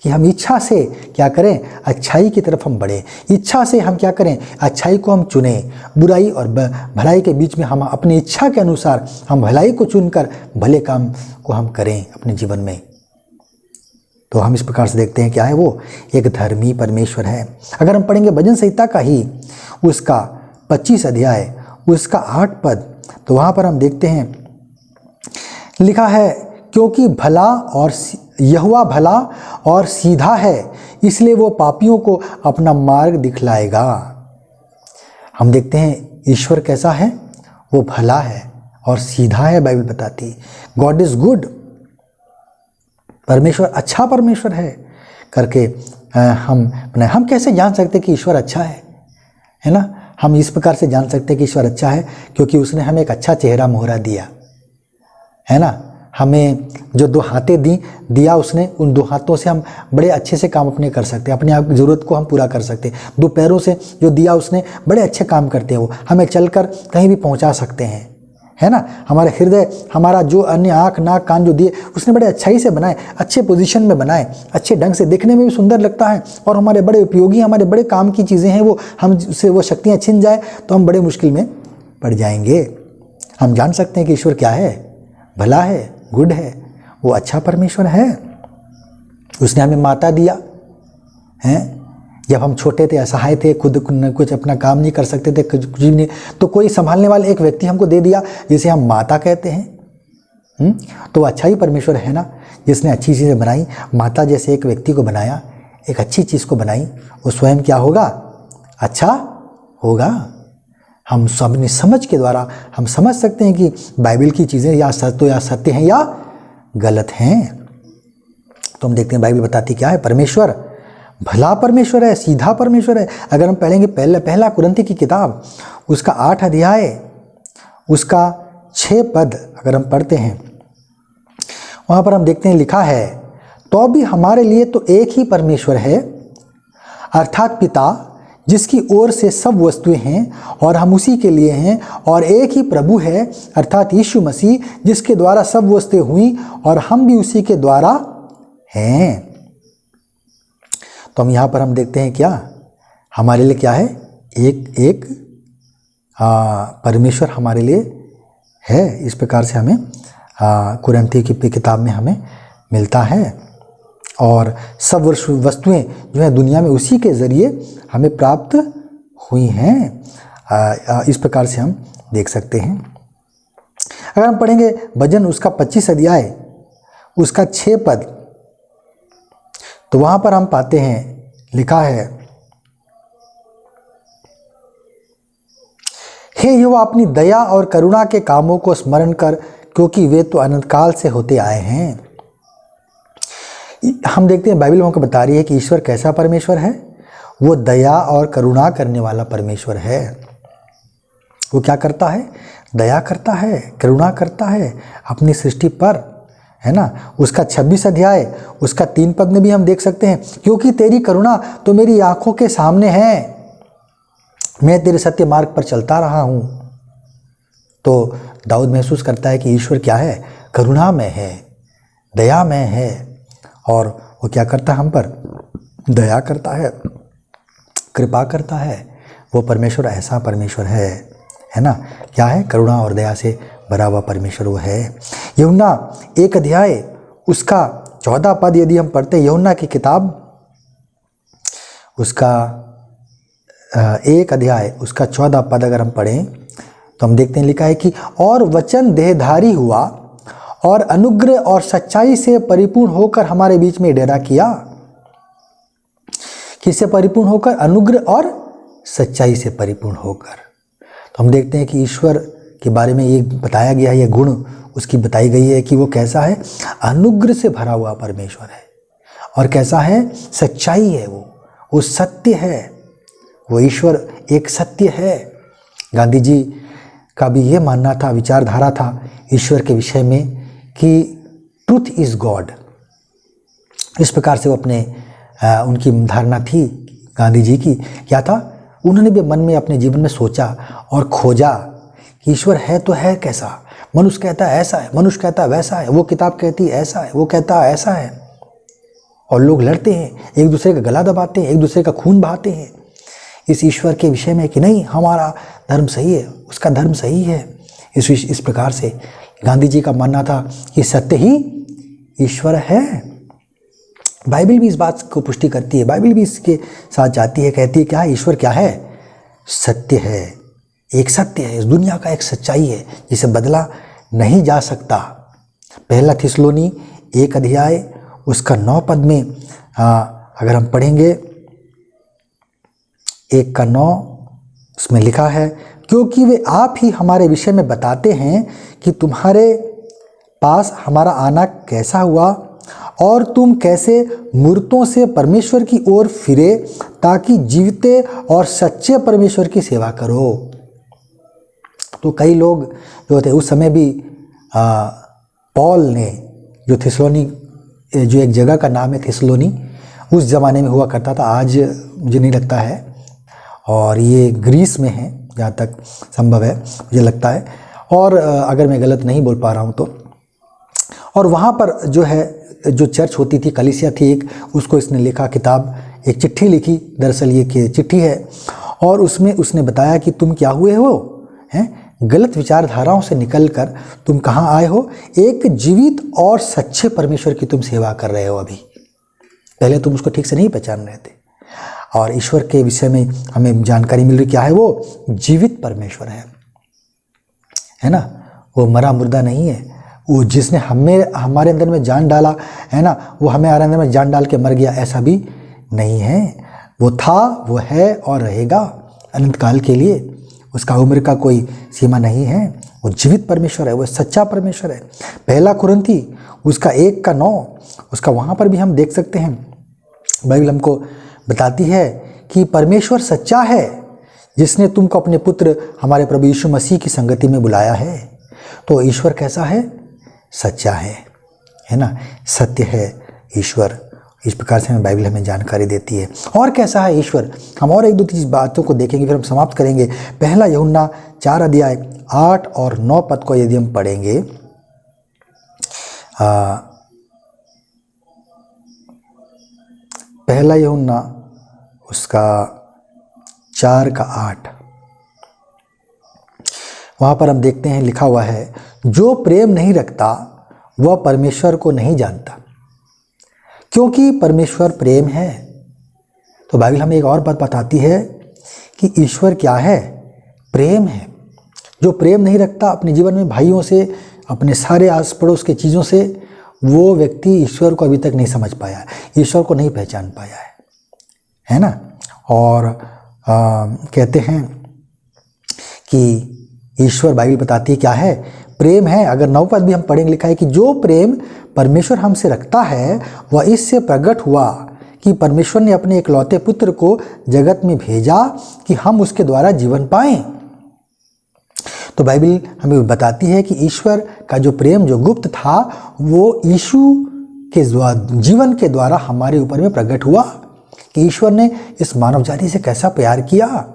कि हम इच्छा से क्या करें? अच्छाई की तरफ हम बढ़े। इच्छा से हम क्या करें? अच्छाई को हम चुनें। बुराई और भलाई के बीच में हम अपनी इच्छा के अनुसार हम भलाई को चुनकर भले काम को हम करें अपने जीवन में। तो हम इस प्रकार से देखते हैं क्या है? वो एक धर्मी परमेश्वर है। अगर हम पढ़ेंगे भजन संहिता का ही उसका 25 अध्याय उसका 8 पद, तो वहाँ पर हम देखते हैं लिखा है, क्योंकि भला और यहोवा भला और सीधा है, इसलिए वो पापियों को अपना मार्ग दिखलाएगा। हम देखते हैं ईश्वर कैसा है? वो भला है और सीधा है। बाइबल बताती गॉड इज गुड, परमेश्वर अच्छा परमेश्वर है करके हम कैसे जान सकते कि ईश्वर अच्छा है ना। हम इस प्रकार से जान सकते हैं कि ईश्वर अच्छा है क्योंकि उसने हमें एक अच्छा चेहरा मोहरा दिया, है ना। हमें जो 2 हाथें दिया उसने, उन 2 हाथों से हम बड़े अच्छे से काम अपने कर सकते हैं, अपने आप की ज़रूरत को हम पूरा कर सकते हैं। 2 पैरों से जो दिया उसने, बड़े अच्छे काम करते हैं, वो हमें चलकर कहीं भी पहुंचा सकते हैं, है ना। हमारा हृदय, हमारा जो अन्य आँख नाक कान जो दिए उसने बड़े अच्छाई से बनाए, अच्छे पोजीशन में बनाए, अच्छे ढंग से, देखने में भी सुंदर लगता है और हमारे बड़े उपयोगी, हमारे बड़े काम की चीज़ें हैं वो। हम से वो शक्तियाँ छिन जाए तो हम बड़े मुश्किल में पड़ जाएंगे। हम जान सकते हैं कि ईश्वर क्या है? भला है, गुड है, वो अच्छा परमेश्वर है। उसने हमें माता दिया है। जब हम छोटे थे, असहाय थे, खुद कुछ अपना काम नहीं कर सकते थे, कुछ नहीं, तो कोई संभालने वाले एक व्यक्ति हमको दे दिया जिसे हम माता कहते हैं। तो अच्छा ही परमेश्वर है ना, जिसने अच्छी चीज़ें बनाई। माता जैसे एक व्यक्ति को बनाया, एक अच्छी चीज़ को बनाई, वो स्वयं क्या होगा? अच्छा होगा। हम अपनी समझ के द्वारा हम समझ सकते हैं कि बाइबल की चीज़ें या सत्य हैं या गलत हैं। तो हम देखते हैं बाइबल बताती क्या है? परमेश्वर भला परमेश्वर है, सीधा परमेश्वर है। अगर हम पढ़ेंगे पहला कुरिन्थी की किताब उसका 8 अध्याय उसका 6 पद अगर हम पढ़ते हैं, वहाँ पर हम देखते हैं लिखा है, तो भी हमारे लिए तो एक ही परमेश्वर है, अर्थात पिता, जिसकी ओर से सब वस्तुएं हैं और हम उसी के लिए हैं, और एक ही प्रभु है अर्थात यीशु मसीह, जिसके द्वारा सब वस्तुएं हुई और हम भी उसी के द्वारा हैं। तो हम यहाँ पर हम देखते हैं क्या हमारे लिए क्या है? एक परमेश्वर हमारे लिए है। इस प्रकार से हमें कुरिन्थी की किताब में हमें मिलता है। और सब वस्तुएं जो है दुनिया में उसी के ज़रिए हमें प्राप्त हुई हैं। इस प्रकार से हम देख सकते हैं। अगर हम पढ़ेंगे भजन उसका 25 अध्याय उसका 6 पद, तो वहाँ पर हम पाते हैं लिखा है, हे यहोवा अपनी दया और करुणा के कामों को स्मरण कर, क्योंकि वे तो अनंत काल से होते आए हैं। हम देखते हैं बाइबल हमको बता रही है कि ईश्वर कैसा परमेश्वर है? वो दया और करुणा करने वाला परमेश्वर है। वो क्या करता है? दया करता है, करुणा करता है अपनी सृष्टि पर, है ना। उसका 26 अध्याय उसका 3 पद में भी हम देख सकते हैं, क्योंकि तेरी करुणा तो मेरी आंखों के सामने है, मैं तेरे सत्य मार्ग पर चलता रहा हूँ। तो दाऊद महसूस करता है कि ईश्वर क्या है? करुणामय है, दयामय है और वो क्या करता है, हम पर दया करता है, कृपा करता है। वो परमेश्वर ऐसा परमेश्वर है ना। क्या है? करुणा और दया से भरा हुआ परमेश्वर वो है। यूहन्ना 1 अध्याय उसका 14 पद यदि हम पढ़ते हैं, यूहन्ना की किताब उसका 1 अध्याय उसका 14 पद अगर हम पढ़ें तो हम देखते हैं लिखा है कि और वचन देहधारी हुआ और अनुग्रह और सच्चाई से परिपूर्ण होकर हमारे बीच में डेरा किया। किससे परिपूर्ण होकर? अनुग्रह और सच्चाई से परिपूर्ण होकर। तो हम देखते हैं कि ईश्वर के बारे में ये बताया गया है, ये गुण उसकी बताई गई है कि वो कैसा है, अनुग्रह से भरा हुआ परमेश्वर है। और कैसा है? सच्चाई है, वो सत्य है। वो ईश्वर एक सत्य है। गांधी जी का भी ये मानना था, विचारधारा था ईश्वर के विषय में कि ट्रूथ इज गॉड। इस प्रकार से वो अपने उनकी धारणा थी गांधी जी की। क्या था? उन्होंने भी मन में अपने जीवन में सोचा और खोजा कि ईश्वर है तो है कैसा। मनुष्य कहता है ऐसा है, मनुष्य कहता है वैसा है, वो किताब कहती है ऐसा है, वो कहता है ऐसा है। और लोग लड़ते हैं, एक दूसरे का गला दबाते हैं, एक दूसरे का खून बहाते हैं इस ईश्वर के विषय में कि नहीं हमारा धर्म सही है, उसका धर्म सही है। इस प्रकार से गांधी जी का मानना था कि सत्य ही ईश्वर है। बाइबल भी इस बात को पुष्टि करती है, बाइबल भी इसके साथ जाती है, कहती है क्या है? ईश्वर क्या है? सत्य है, एक सत्य है, इस दुनिया का एक सच्चाई है जिसे बदला नहीं जा सकता। 1 थिस्सलुनी 1 अध्याय उसका 9 पद में अगर हम पढ़ेंगे 1 का 9, उसमें लिखा है क्योंकि वे आप ही हमारे विषय में बताते हैं कि तुम्हारे पास हमारा आना कैसा हुआ और तुम कैसे मूर्तों से परमेश्वर की ओर फिरे ताकि जीवते और सच्चे परमेश्वर की सेवा करो। तो कई लोग जो थे उस समय भी पॉल ने जो थिस्सलुनी, जो एक जगह का नाम है थिस्सलुनी, उस ज़माने में हुआ करता था, आज मुझे नहीं लगता है, और ये ग्रीस में है जहाँ तक संभव है मुझे लगता है, और अगर मैं गलत नहीं बोल पा रहा हूँ तो। और वहाँ पर जो है जो चर्च होती थी, कलीसिया थी एक, उसको इसने लिखा किताब, एक चिट्ठी लिखी, दरअसल ये चिट्ठी है, और उसमें उसने बताया कि तुम क्या हुए हो, हैं गलत विचारधाराओं से निकलकर तुम कहाँ आए हो, एक जीवित और सच्चे परमेश्वर की तुम सेवा कर रहे हो। अभी पहले तुम उसको ठीक से नहीं पहचान रहे थे। और ईश्वर के विषय में हमें जानकारी मिल रही, क्या है? वो जीवित परमेश्वर है ना। वो मरा मुर्दा नहीं है। वो जिसने हमारे अंदर में जान डाला है ना, वो हमारे अंदर में जान डाल के मर गया, ऐसा भी नहीं है। वो था, वो है और रहेगा अनंत काल के लिए। उसका उम्र का कोई सीमा नहीं है। वो जीवित परमेश्वर है, वो सच्चा परमेश्वर है। 1 कुरिन्थी उसका 1 का 9, उसका वहाँ पर भी हम देख सकते हैं, बाइबल हमको बताती है कि परमेश्वर सच्चा है जिसने तुमको अपने पुत्र हमारे प्रभु यीशु मसीह की संगति में बुलाया है। तो ईश्वर कैसा है? सच्चा है ना, सत्य है ईश्वर। इस प्रकार से हमें बाइबल हमें जानकारी देती है। और कैसा है ईश्वर? हम और 1-2 चीज़ बातों को देखेंगे, फिर हम समाप्त करेंगे। 1 यूहन्ना 4 अध्याय 8 और 9 पद को यदि हम पढ़ेंगे, 1 यूहन्ना उसका 4 का 8, वहाँ पर हम देखते हैं लिखा हुआ है, जो प्रेम नहीं रखता वह परमेश्वर को नहीं जानता क्योंकि परमेश्वर प्रेम है। तो बाइबल हमें एक और बात बताती है कि ईश्वर क्या है? प्रेम है। जो प्रेम नहीं रखता अपने जीवन में भाइयों से, अपने सारे आस पड़ोस के चीज़ों से, वो व्यक्ति ईश्वर को अभी तक नहीं समझ पाया है, ईश्वर को नहीं पहचान पाया है ना। और कहते हैं कि ईश्वर, बाइबल बताती है क्या है? प्रेम है। अगर 9 पद भी हम पढ़ेंगे, लिखा है कि जो प्रेम परमेश्वर हमसे रखता है वह इससे प्रकट हुआ कि परमेश्वर ने अपने इकलौते पुत्र को जगत में भेजा कि हम उसके द्वारा जीवन पाएं। तो बाइबल हमें बताती है कि ईश्वर का जो प्रेम जो गुप्त था वो यीशु के जीवन के द्वारा हमारे ऊपर में प्रकट हुआ कि ईश्वर ने इस मानव जाति से कैसा प्यार किया।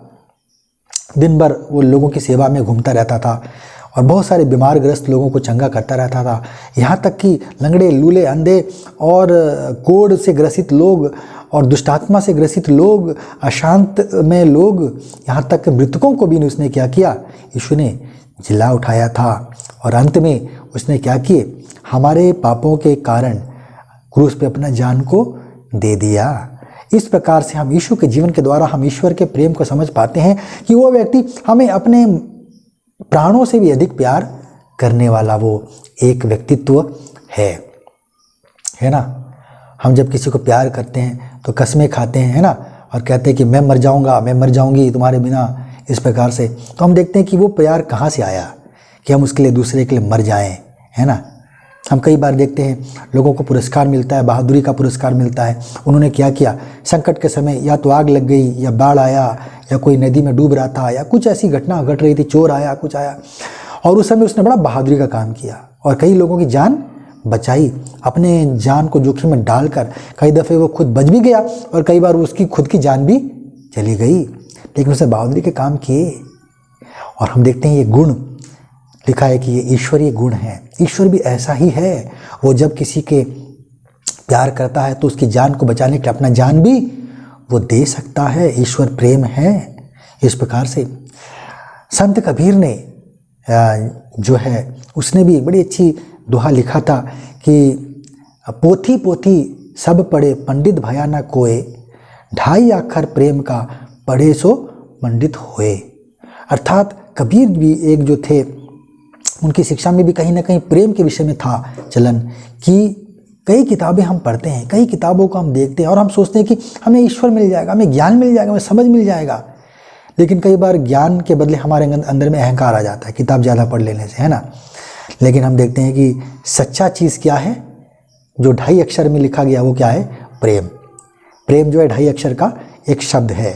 दिन भर वो लोगों की सेवा में घूमता रहता था और बहुत सारे बीमार ग्रस्त लोगों को चंगा करता रहता था। यहाँ तक कि लंगड़े, लूले, अंधे और कोढ़ से ग्रसित लोग और दुष्टात्मा से ग्रसित लोग, अशांत में लोग, यहाँ तक कि मृतकों को भी उसने क्या किया, यीशु ने जिला उठाया था। और अंत में उसने क्या किए, हमारे पापों के कारण क्रूस पे अपना जान को दे दिया। इस प्रकार से हम यीशु के जीवन के द्वारा हम ईश्वर के प्रेम को समझ पाते हैं कि वो व्यक्ति हमें अपने प्राणों से भी अधिक प्यार करने वाला वो एक व्यक्तित्व है ना। हम जब किसी को प्यार करते हैं तो कसमें खाते हैं, है ना, और कहते हैं कि मैं मर जाऊंगा, मैं मर जाऊंगी तुम्हारे बिना, इस प्रकार से। तो हम देखते हैं कि वो प्यार कहाँ से आया कि हम उसके लिए, दूसरे के लिए मर जाएं, है ना। हम कई बार देखते हैं लोगों को पुरस्कार मिलता है, बहादुरी का पुरस्कार मिलता है। उन्होंने क्या किया, संकट के समय या तो आग लग गई या बाढ़ आया या कोई नदी में डूब रहा था या कुछ ऐसी घटना घट रही थी, चोर आया, कुछ आया, और उस समय उसने बड़ा बहादुरी का काम किया और कई लोगों की जान बचाई, अपने जान को जोखिम में डालकर। कई दफ़े वो खुद बच भी गया और कई बार उसकी खुद की जान भी चली गई, लेकिन उसने बहादुरी के काम किए। और हम देखते हैं ये गुण लिखा है कि ये ईश्वरीय गुण है। ईश्वर भी ऐसा ही है, वो जब किसी के प्यार करता है तो उसकी जान को बचाने के लिए अपना जान भी वो दे सकता है। ईश्वर प्रेम है। इस प्रकार से संत कबीर ने जो है उसने भी एक बड़ी अच्छी दोहा लिखा था कि पोथी पोथी सब पढ़े पंडित भया न कोय, 2.5 अक्षर प्रेम का पढ़े सो पंडित होए। अर्थात कबीर भी एक जो थे, उनकी शिक्षा में भी कहीं ना कहीं प्रेम के विषय में था चलन कि कई किताबें हम पढ़ते हैं, कई किताबों को हम देखते हैं और हम सोचते हैं कि हमें ईश्वर मिल जाएगा, हमें ज्ञान मिल जाएगा, हमें समझ मिल जाएगा। लेकिन कई बार ज्ञान के बदले हमारे अंदर में अहंकार आ जाता है किताब ज़्यादा पढ़ लेने से, है ना। लेकिन हम देखते हैं कि सच्चा चीज़ क्या है, जो 2.5 अक्षर में लिखा गया वो क्या है, प्रेम। प्रेम जो है 2.5 अक्षर का एक शब्द है,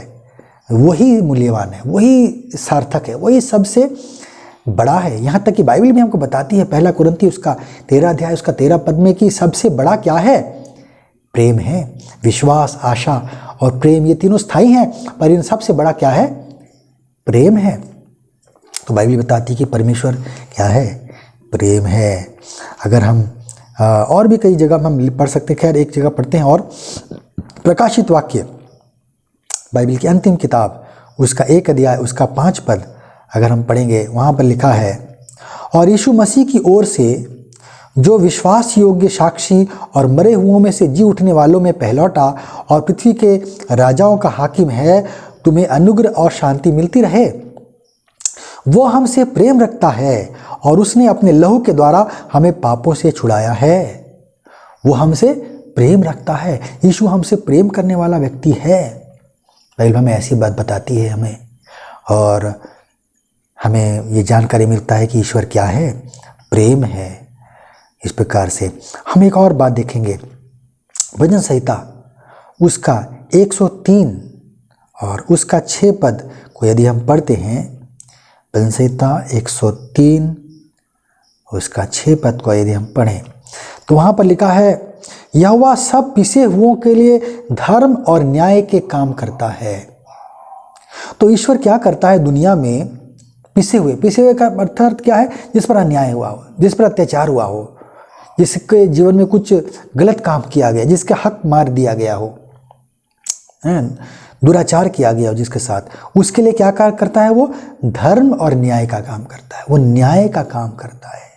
वही मूल्यवान है, वही सार्थक है, वही सबसे बड़ा है। यहाँ तक कि बाइबल भी हमको बताती है, 1 कुरिन्थी उसका 13 अध्याय उसका 13 पद में कि सबसे बड़ा क्या है, प्रेम है। विश्वास, आशा और प्रेम ये तीनों स्थायी हैं, पर इन सबसे बड़ा क्या है, प्रेम है। तो बाइबल बताती है कि परमेश्वर क्या है, प्रेम है। अगर हम और भी कई जगह हम पढ़ सकते हैं, खैर एक जगह पढ़ते हैं, और प्रकाशित वाक्य बाइबल की अंतिम किताब उसका 1 अध्याय उसका 5 पद अगर हम पढ़ेंगे, वहाँ पर लिखा है, और यीशु मसीह की ओर से जो विश्वास योग्य साक्षी और मरे हुओं में से जी उठने वालों में पहलौटा और पृथ्वी के राजाओं का हाकिम है, तुम्हें अनुग्रह और शांति मिलती रहे। वो हमसे प्रेम रखता है और उसने अपने लहू के द्वारा हमें पापों से छुड़ाया है। वो हमसे प्रेम रखता है, यीशु हमसे प्रेम करने वाला व्यक्ति है। बाइबल हमें ऐसी बात बताती है हमें, और हमें ये जानकारी मिलता है कि ईश्वर क्या है, प्रेम है। इस प्रकार से हम एक और बात देखेंगे, भजन संहिता उसका 103 और उसका 6 पद को यदि हम पढ़ते हैं, भजन संहिता 103 उसका 6 पद को यदि हम पढ़ें तो वहाँ पर लिखा है, यहोवा सब पिसे हुओं के लिए धर्म और न्याय के काम करता है। तो ईश्वर क्या करता है दुनिया में, पिसे हुए का अर्थ क्या है, जिस पर अन्याय हुआ हो, जिस पर अत्याचार हुआ हो, जिसके जीवन में कुछ गलत काम किया गया, जिसका हक मार दिया गया हो, दुराचार किया गया हो जिसके साथ, उसके लिए क्या कार्य करता है, वो धर्म और न्याय का काम करता है, वो न्याय का काम करता है।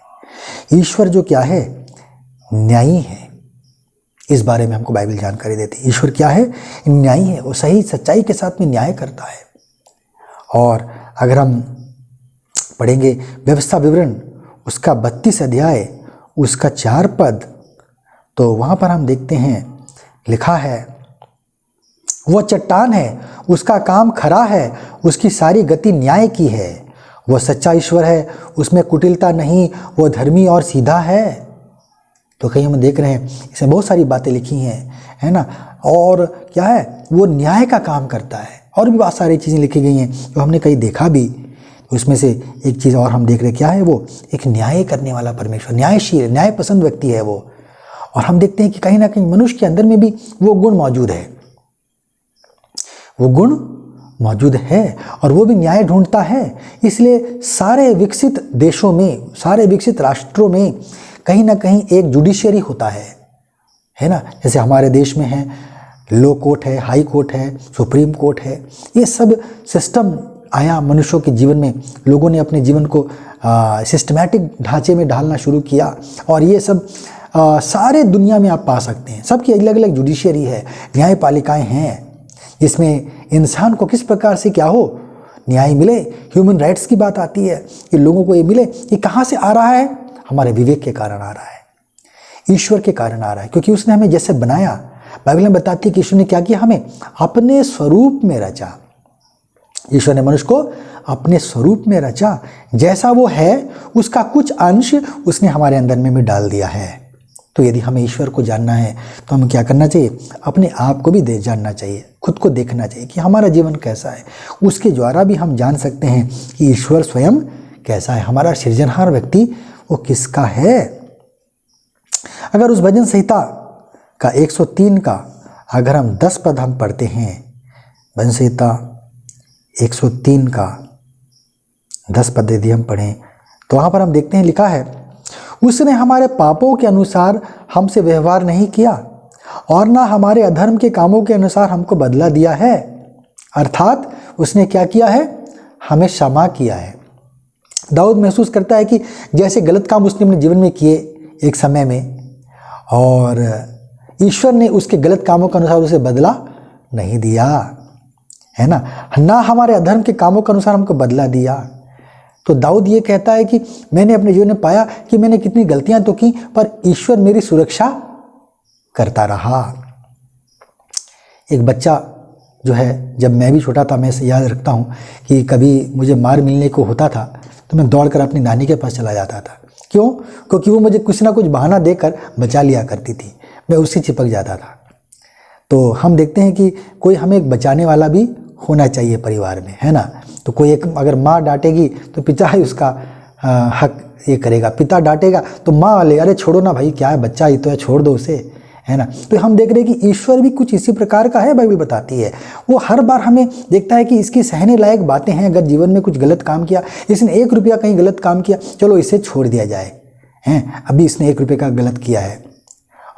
ईश्वर जो क्या है, न्यायी है। इस बारे में हमको बाइबल जानकारी देती है, ईश्वर क्या है, न्यायी है, वो सही सच्चाई के साथ में न्याय करता है। और अगर हम पढ़ेंगे व्यवस्था विवरण उसका 32 अध्याय उसका 4 पद, तो वहाँ पर हम देखते हैं लिखा है, वह चट्टान है, उसका काम खरा है, उसकी सारी गति न्याय की है। वह सच्चा ईश्वर है, उसमें कुटिलता नहीं, वह धर्मी और सीधा है। तो कहीं हम देख रहे हैं इसमें बहुत सारी बातें लिखी हैं, है ना। और क्या है, वो न्याय का काम करता है। और भी बहुत सारी चीज़ें लिखी गई हैं जो हमने कहीं देखा भी। उसमें से एक चीज़ और हम देख रहे हैं, क्या है, वो एक न्याय करने वाला परमेश्वर, न्यायशील, न्याय पसंद व्यक्ति है वो। और हम देखते हैं कि कहीं ना कहीं मनुष्य के अंदर में भी वो गुण मौजूद है। वो गुण मौजूद है और वो भी न्याय ढूंढता है। इसलिए सारे विकसित देशों में, सारे विकसित राष्ट्रों में कहीं ना कहीं एक जुडिशरी होता है ना। जैसे हमारे देश में है लो कोर्ट है, हाई कोर्ट है, सुप्रीम कोर्ट है। ये सब सिस्टम आया मनुष्यों के जीवन में, लोगों ने अपने जीवन को सिस्टमैटिक ढांचे में ढालना शुरू किया और ये सब सारे दुनिया में आप पा सकते हैं। सबकी अलग अलग जुडिशरी है, न्यायपालिकाएं हैं, जिसमें इंसान को किस प्रकार से क्या हो न्याय मिले। ह्यूमन राइट्स की बात आती है कि लोगों को ये मिले। ये कहाँ से आ रहा है? हमारे विवेक के कारण आ रहा है, ईश्वर के कारण आ रहा है, क्योंकि उसने हमें जैसे बनाया। बाइबल में बताती है कि ईश्वर ने क्या किया, हमें अपने स्वरूप में रचा। ईश्वर ने मनुष्य को अपने स्वरूप में रचा, जैसा वो है उसका कुछ अंश उसने हमारे अंदर में भी डाल दिया है। तो यदि हमें ईश्वर को जानना है तो हमें क्या करना चाहिए? अपने आप को भी जानना चाहिए, खुद को देखना चाहिए कि हमारा जीवन कैसा है। उसके द्वारा भी हम जान सकते हैं कि ईश्वर स्वयं कैसा है, हमारा सृजनहार व्यक्ति वो किसका है। अगर उस भजन संहिता का 103 का अगर हम 10 पद हम पढ़ते हैं, भजन संहिता 103 का 10 पद यदि हम पढ़ें तो वहाँ पर हम देखते हैं लिखा है, उसने हमारे पापों के अनुसार हमसे व्यवहार नहीं किया और ना हमारे अधर्म के कामों के अनुसार हमको बदला दिया है। अर्थात उसने क्या किया है? हमें क्षमा किया है। दाऊद महसूस करता है कि जैसे गलत काम उसने अपने जीवन में किए एक समय में, और ईश्वर ने उसके गलत कामों के अनुसार उसे बदला नहीं दिया, है ना हमारे अधर्म के कामों के अनुसार हमको बदला दिया। तो दाऊद ये कहता है कि मैंने अपने जीवन में पाया कि मैंने कितनी गलतियां तो की, पर ईश्वर मेरी सुरक्षा करता रहा। एक बच्चा जो है, जब मैं भी छोटा था, मैं याद रखता हूँ कि कभी मुझे मार मिलने को होता था तो मैं दौड़कर अपनी नानी के पास चला जाता था। क्यों? क्योंकि वो मुझे कुछ ना कुछ बहाना देकर बचा लिया करती थी, मैं उससे चिपक जाता था। तो हम देखते हैं कि कोई हमें एक बचाने वाला भी होना चाहिए परिवार में, है ना। तो कोई एक अगर माँ डांटेगी तो पिता ही उसका हक ये करेगा, पिता डांटेगा तो माँ वाले अरे छोड़ो ना भाई, क्या है बच्चा ही तो है, छोड़ दो उसे, है ना। तो हम देख रहे हैं कि ईश्वर भी कुछ इसी प्रकार का है। बाइबल बताती है वो हर बार हमें देखता है कि इसकी सहने लायक बातें हैं। अगर जीवन में कुछ गलत काम किया, इसने 1 रुपया कहीं गलत काम किया, चलो इसे छोड़ दिया जाए, हैं अभी इसने 1 रुपये का गलत किया है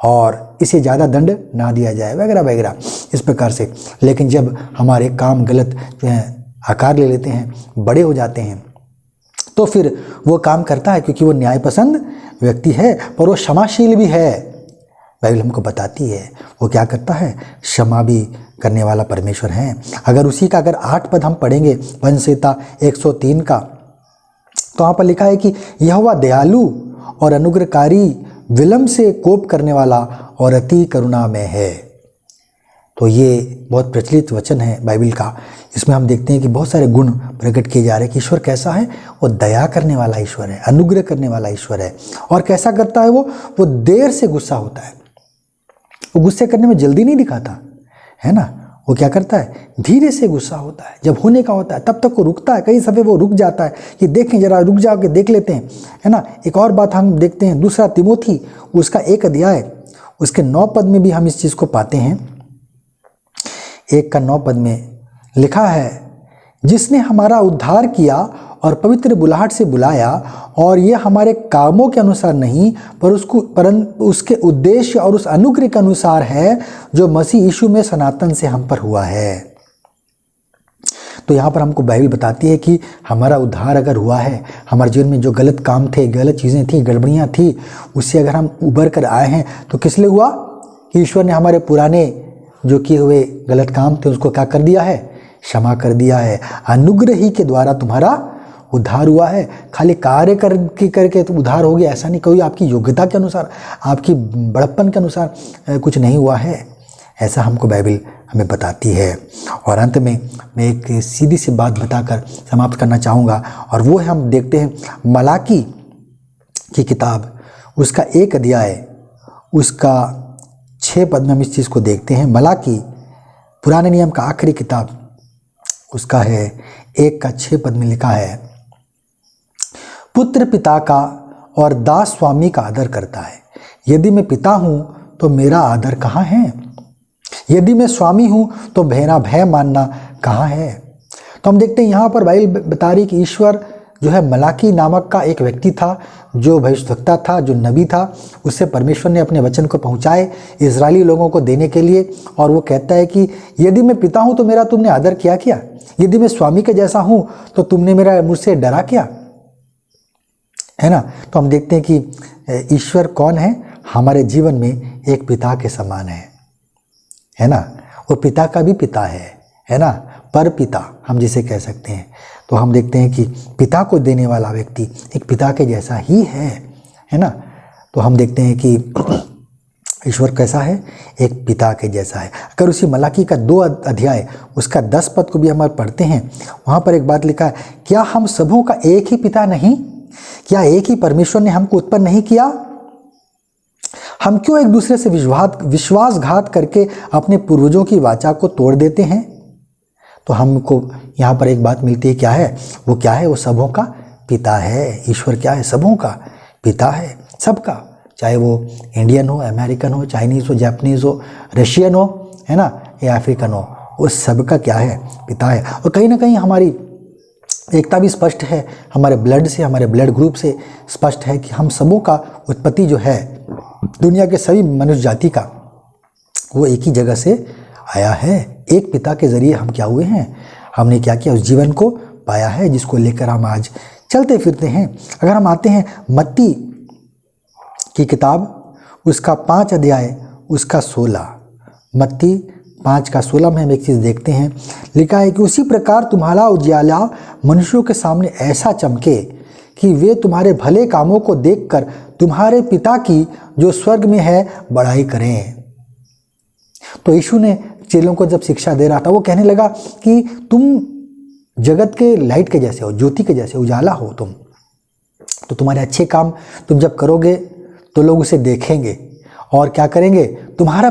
और इसे ज़्यादा दंड ना दिया जाए, वगैरह वगैरह इस प्रकार से। लेकिन जब हमारे काम गलत जो है आकार ले लेते हैं, बड़े हो जाते हैं, तो फिर वो काम करता है क्योंकि वो न्याय पसंद व्यक्ति है, पर वो क्षमाशील भी है। बाइबल हमको बताती है वो क्या करता है, क्षमा भी करने वाला परमेश्वर है। अगर उसी का अगर 8 पद हम पढ़ेंगे भजन संहिता 103 का, तो वहाँ पर लिखा है कि यहोवा दयालु और अनुग्रहकारी, विलम्ब से कोप करने वाला और अति करुणा में है। तो ये बहुत प्रचलित वचन है बाइबल का। इसमें हम देखते हैं कि बहुत सारे गुण प्रकट किए जा रहे हैं कि ईश्वर कैसा है। वो दया करने वाला ईश्वर है, अनुग्रह करने वाला ईश्वर है। और कैसा करता है वो देर से गुस्सा होता है, वो गुस्से करने में जल्दी नहीं दिखाता, है ना। वो क्या करता है, धीरे से गुस्सा होता है। जब होने का होता है तब तक वो रुकता है, कई समय वो रुक जाता है कि देखें जरा, रुक जाओ के देख लेते हैं, है ना। एक और बात हम देखते हैं, 2 तिमोथी उसका 1 अध्याय उसके 9 पद में भी हम इस चीज़ को पाते हैं। 1 का 9 पद में लिखा है, जिसने हमारा उद्धार किया और पवित्र बुलाहट से बुलाया, और ये हमारे कामों के अनुसार नहीं परंतु उसके उद्देश्य और उस अनुग्रह के अनुसार है जो मसीह यीशु में सनातन से हम पर हुआ है। तो यहाँ पर हमको बाइबल बताती है कि हमारा उद्धार अगर हुआ है, हमारे जीवन में जो गलत काम थे, गलत चीज़ें थी, गड़बड़ियाँ थी, उससे अगर हम उबर कर आए हैं तो किस लिए हुआ कि ईश्वर ने हमारे पुराने जो किए हुए गलत काम थे उसको क्या कर दिया है, क्षमा कर दिया है। अनुग्रह ही के द्वारा तुम्हारा उद्धार हुआ है। खाली कार्य करके तो उद्धार हो गया ऐसा नहीं, कोई आपकी योग्यता के अनुसार, आपकी बड़प्पन के अनुसार कुछ नहीं हुआ है, ऐसा हमको बाइबल हमें बताती है। और अंत में मैं एक सीधी सी बात बताकर समाप्त करना चाहूँगा, और वो है हम देखते हैं मलाकी की किताब उसका 1 अध्याय उसका 6 पद में हम इस चीज़ को देखते हैं। मलाकी पुराने नियम का आखिरी किताब उसका है 1 का 6 पद में लिखा है, पुत्र पिता का और दास स्वामी का आदर करता है। यदि मैं पिता हूँ तो मेरा आदर कहाँ है? यदि मैं स्वामी हूँ तो मेरा भय मानना कहाँ है? तो हम देखते हैं यहाँ पर बाइबल बता रही कि ईश्वर जो है मलाकी नामक का एक व्यक्ति था, जो भविष्यवक्ता था, जो नबी था। उससे परमेश्वर ने अपने वचन को पहुँचाए इजरायली लोगों को देने के लिए। और वो कहता है कि यदि मैं पिता हूँ तो मेरा तुमने आदर किया क्या? यदि मैं स्वामी के जैसा हूँ तो तुमने मेरा मुझसे डरा क्या? है ना। तो हम देखते हैं कि ईश्वर कौन है? हमारे जीवन में एक पिता के समान है ना। वो पिता का भी पिता है ना, पर पिता हम जिसे कह सकते हैं। तो हम देखते हैं कि पिता को देने वाला व्यक्ति एक पिता के जैसा ही है ना। तो हम देखते हैं कि ईश्वर कैसा है? एक पिता के जैसा है। अगर उसी मलाकी का 2 अध्याय उसका 10 पद को भी हम पढ़ते हैं, वहाँ पर एक बात लिखा है, क्या हम सबों का एक ही पिता नहीं? क्या एक ही परमेश्वर ने हमको उत्पन्न नहीं किया? हम क्यों एक दूसरे से विश्वासघात करके अपने पूर्वजों की वाचा को तोड़ देते हैं? तो हमको यहाँ पर एक बात मिलती है, क्या है वो? क्या है वो? सबों का पिता है। ईश्वर क्या है? सबों का पिता है, सबका, चाहे वो इंडियन हो, अमेरिकन हो, चाइनीज़ हो, जापानीज़ हो, रशियन हो, है ना, या अफ्रीकन हो, वो सबका क्या है? पिता है। और कहीं ना कहीं हमारी एकता भी स्पष्ट है, हमारे ब्लड से, हमारे ब्लड ग्रुप से स्पष्ट है कि हम सबों का उत्पत्ति जो है दुनिया के सभी मनुष्य जाति का, वो एक ही जगह से आया है। एक पिता के ज़रिए हम क्या हुए हैं? हमने क्या किया? उस जीवन को पाया है जिसको लेकर हम आज चलते फिरते हैं। अगर हम आते हैं मत्ती की किताब, उसका 5 अध्याय उसका 16, मत्ती 5 का 16 में हम एक चीज़ देखते हैं। लिखा है कि उसी प्रकार तुम्हारा उजियाला मनुष्यों के सामने ऐसा चमके कि वे तुम्हारे भले कामों को देखकर तुम्हारे पिता की जो स्वर्ग में है बड़ाई करें। तो यीशु ने चेलों को जब शिक्षा दे रहा था, वो कहने लगा कि तुम जगत के लाइट के जैसे हो, ज्योति के जैसे उजाला हो तुम। तो तुम्हारे अच्छे काम तुम जब करोगे तो लोग उसे देखेंगे और क्या करेंगे? तुम्हारा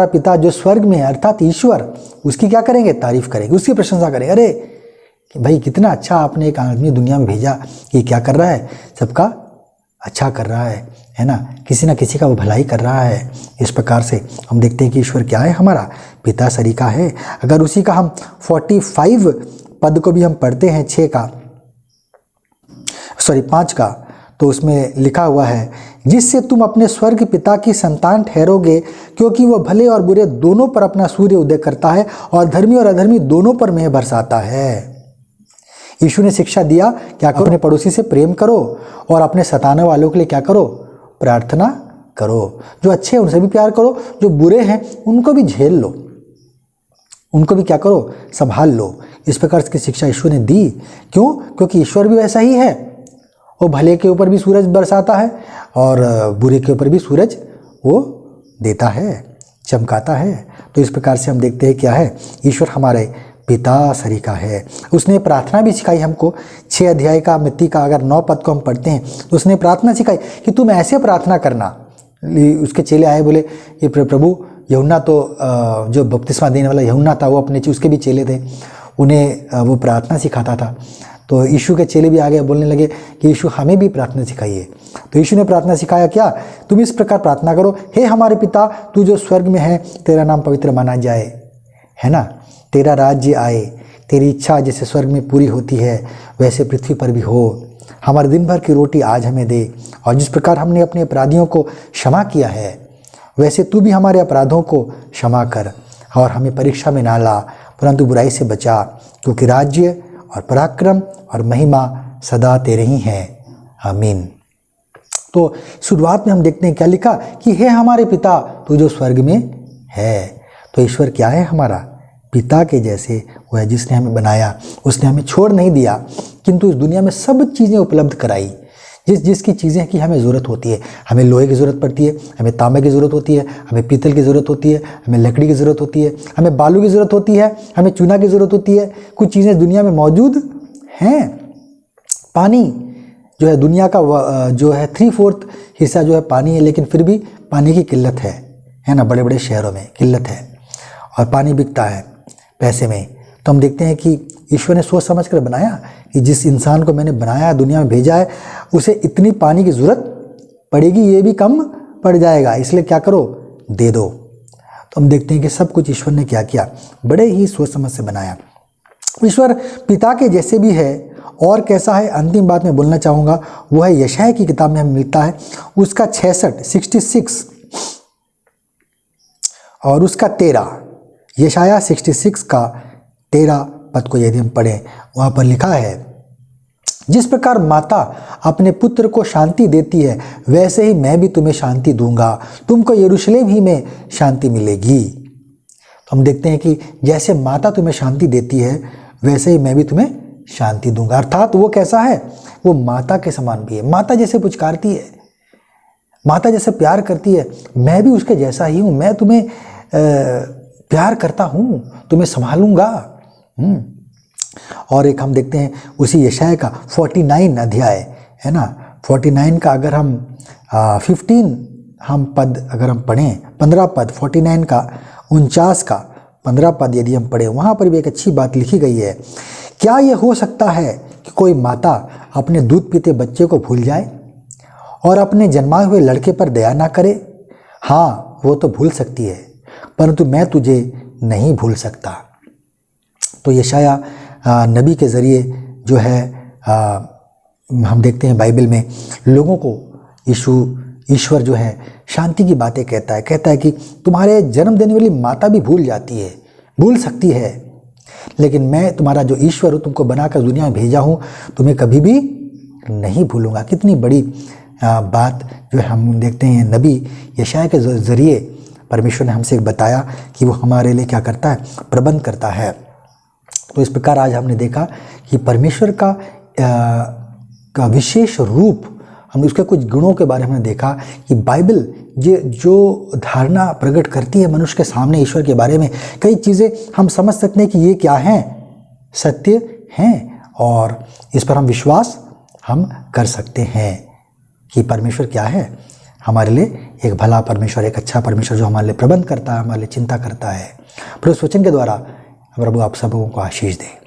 पिता जो स्वर्ग में है, अर्थात ईश्वर, उसकी क्या करेंगे? तारीफ करेंगे, उसकी प्रशंसा करेंगे। अरे कि भाई कितना अच्छा आपने एक आदमी दुनिया में भेजा, कि क्या कर रहा है? सबका अच्छा कर रहा है ना, किसी ना किसी का वो भलाई कर रहा है। इस प्रकार से हम देखते हैं कि ईश्वर क्या है? हमारा पिता सरीका है। अगर उसी का हम 45 पद को भी हम पढ़ते हैं, 5 का, तो उसमें लिखा हुआ है, जिससे तुम अपने स्वर्ग पिता की संतान ठहरोगे, क्योंकि वह भले और बुरे दोनों पर अपना सूर्य उदय करता है और धर्मी और अधर्मी दोनों पर मेह बरसाता है। यीशु ने शिक्षा दिया, क्या करो? अपने पड़ोसी से प्रेम करो और अपने सताने वालों के लिए क्या करो? प्रार्थना करो। जो अच्छे हैं उनसे भी प्यार करो, जो बुरे हैं उनको भी झेल लो, उनको भी क्या करो? संभाल लो। इस प्रकार की शिक्षा यीशु ने दी। क्यों? क्योंकि ईश्वर भी वैसा ही है। वो भले के ऊपर भी सूरज बरसाता है और बुरे के ऊपर भी सूरज वो देता है, चमकाता है। तो इस प्रकार से हम देखते हैं क्या है? ईश्वर हमारे पिता सरीका है। उसने प्रार्थना भी सिखाई हमको। 6 अध्याय का मत्ती का अगर 9 पद को हम पढ़ते हैं तो उसने प्रार्थना सिखाई कि तुम ऐसे प्रार्थना करना। उसके चेले आए, बोले ये प्रभु, यूहन्ना तो जो बपतिस्मा देने वाला यूहन्ना था, वो अपने उसके भी चेले थे, उन्हें वो प्रार्थना सिखाता था। तो यीशु के चेले भी आ गए, बोलने लगे कि यीशु हमें भी प्रार्थना सिखाइए। तो यीशु ने प्रार्थना सिखाया क्या? तुम इस प्रकार प्रार्थना करो, हे हमारे पिता, तू जो स्वर्ग में है, तेरा नाम पवित्र माना जाए, है ना, तेरा राज्य आए, तेरी इच्छा जैसे स्वर्ग में पूरी होती है वैसे पृथ्वी पर भी हो। हमारे दिन भर की रोटी आज हमें दे, और जिस प्रकार हमने अपने अपराधियों को क्षमा किया है वैसे तू भी हमारे अपराधों को क्षमा कर, और हमें परीक्षा में ना ला परंतु बुराई से बचा, क्योंकि राज्य और पराक्रम और महिमा सदा तेरे ही हैं, आमीन। तो शुरुआत में हम देखते हैं क्या लिखा कि हे हमारे पिता तू जो स्वर्ग में है। तो ईश्वर क्या है? हमारा पिता के जैसे वो है, जिसने हमें बनाया, उसने हमें छोड़ नहीं दिया, किंतु इस दुनिया में सब चीज़ें उपलब्ध कराई, जिसकी चीज़ें की हमें ज़रूरत होती है। हमें लोहे की ज़रूरत पड़ती है, हमें तांबे की ज़रूरत होती है, हमें पीतल की ज़रूरत होती है, हमें लकड़ी की ज़रूरत होती है, हमें बालू की ज़रूरत होती है, हमें चूना की ज़रूरत होती है। कुछ चीज़ें दुनिया में मौजूद हैं। पानी जो है दुनिया का जो है 3/4 हिस्सा जो है पानी है, लेकिन फिर भी पानी की किल्लत है ना। बड़े बड़े शहरों में किल्लत है और पानी बिकता है पैसे में। तो हम देखते हैं कि ईश्वर ने सोच समझ कर बनाया कि जिस इंसान को मैंने बनाया, दुनिया में भेजा है, उसे इतनी पानी की ज़रूरत पड़ेगी, ये भी कम पड़ जाएगा, इसलिए क्या करो? दे दो। तो हम देखते हैं कि सब कुछ ईश्वर ने क्या किया? बड़े ही सोच समझ से बनाया। ईश्वर पिता के जैसे भी है और कैसा है, अंतिम बात मैं बोलना चाहूँगा वो है यशायाह की किताब में हमें मिलता है उसका 66 और उसका 13, यशायाह 66 का 13 पद को यदि हम पढ़ें, वहाँ पर लिखा है, जिस प्रकार माता अपने पुत्र को शांति देती है वैसे ही मैं भी तुम्हें शांति दूंगा, तुमको यरूशलेम ही में शांति मिलेगी। तो हम देखते हैं कि जैसे माता तुम्हें शांति देती है वैसे ही मैं भी तुम्हें शांति दूंगा। अर्थात वो कैसा है, वो माता के समान भी है, माता जैसे पुचकारती है, माता जैसे प्यार करती है, मैं भी उसके जैसा ही हूँ, मैं तुम्हें प्यार करता हूँ, तुम्हें संभालूंगा। और एक हम देखते हैं उसी यशायाह का 49 अध्याय है ना, 49 का अगर हम 15 हम पद अगर हम पढ़ें, 15 पद 49 का 49 का 15 पद यदि हम पढ़ें, वहाँ पर भी एक अच्छी बात लिखी गई है। क्या ये हो सकता है कि कोई माता अपने दूध पीते बच्चे को भूल जाए और अपने जन्माए हुए लड़के पर दया ना करे? हाँ, वो तो भूल सकती है, परंतु मैं तुझे नहीं भूल सकता। तो यशायाह नबी के ज़रिए जो है हम देखते हैं बाइबल में लोगों को ईश्वर जो है शांति की बातें कहता है कि तुम्हारे जन्म देने वाली माता भी भूल जाती है, भूल सकती है, लेकिन मैं तुम्हारा जो ईश्वर हूँ, तुमको बनाकर दुनिया में भेजा हूँ, तुम्हें कभी भी नहीं भूलूंगा। कितनी बड़ी बात जो है हम देखते हैं नबी यशायाह के ज़रिए परमेश्वर ने हमसे बताया कि वो हमारे लिए क्या करता है, प्रबंध करता है। तो इस प्रकार आज हमने देखा कि परमेश्वर का विशेष रूप, हमने उसके कुछ गुणों के बारे में देखा कि बाइबल जो धारणा प्रकट करती है मनुष्य के सामने ईश्वर के बारे में, कई चीज़ें हम समझ सकते हैं कि ये क्या हैं, सत्य हैं, और इस पर हम विश्वास हम कर सकते हैं कि परमेश्वर क्या है, हमारे लिए एक भला परमेश्वर, एक अच्छा परमेश्वर जो हमारे लिए प्रबंध करता है, हमारे लिए चिंता करता है। प्रभु इस वचन के द्वारा प्रभु आप सबों को आशीष दे।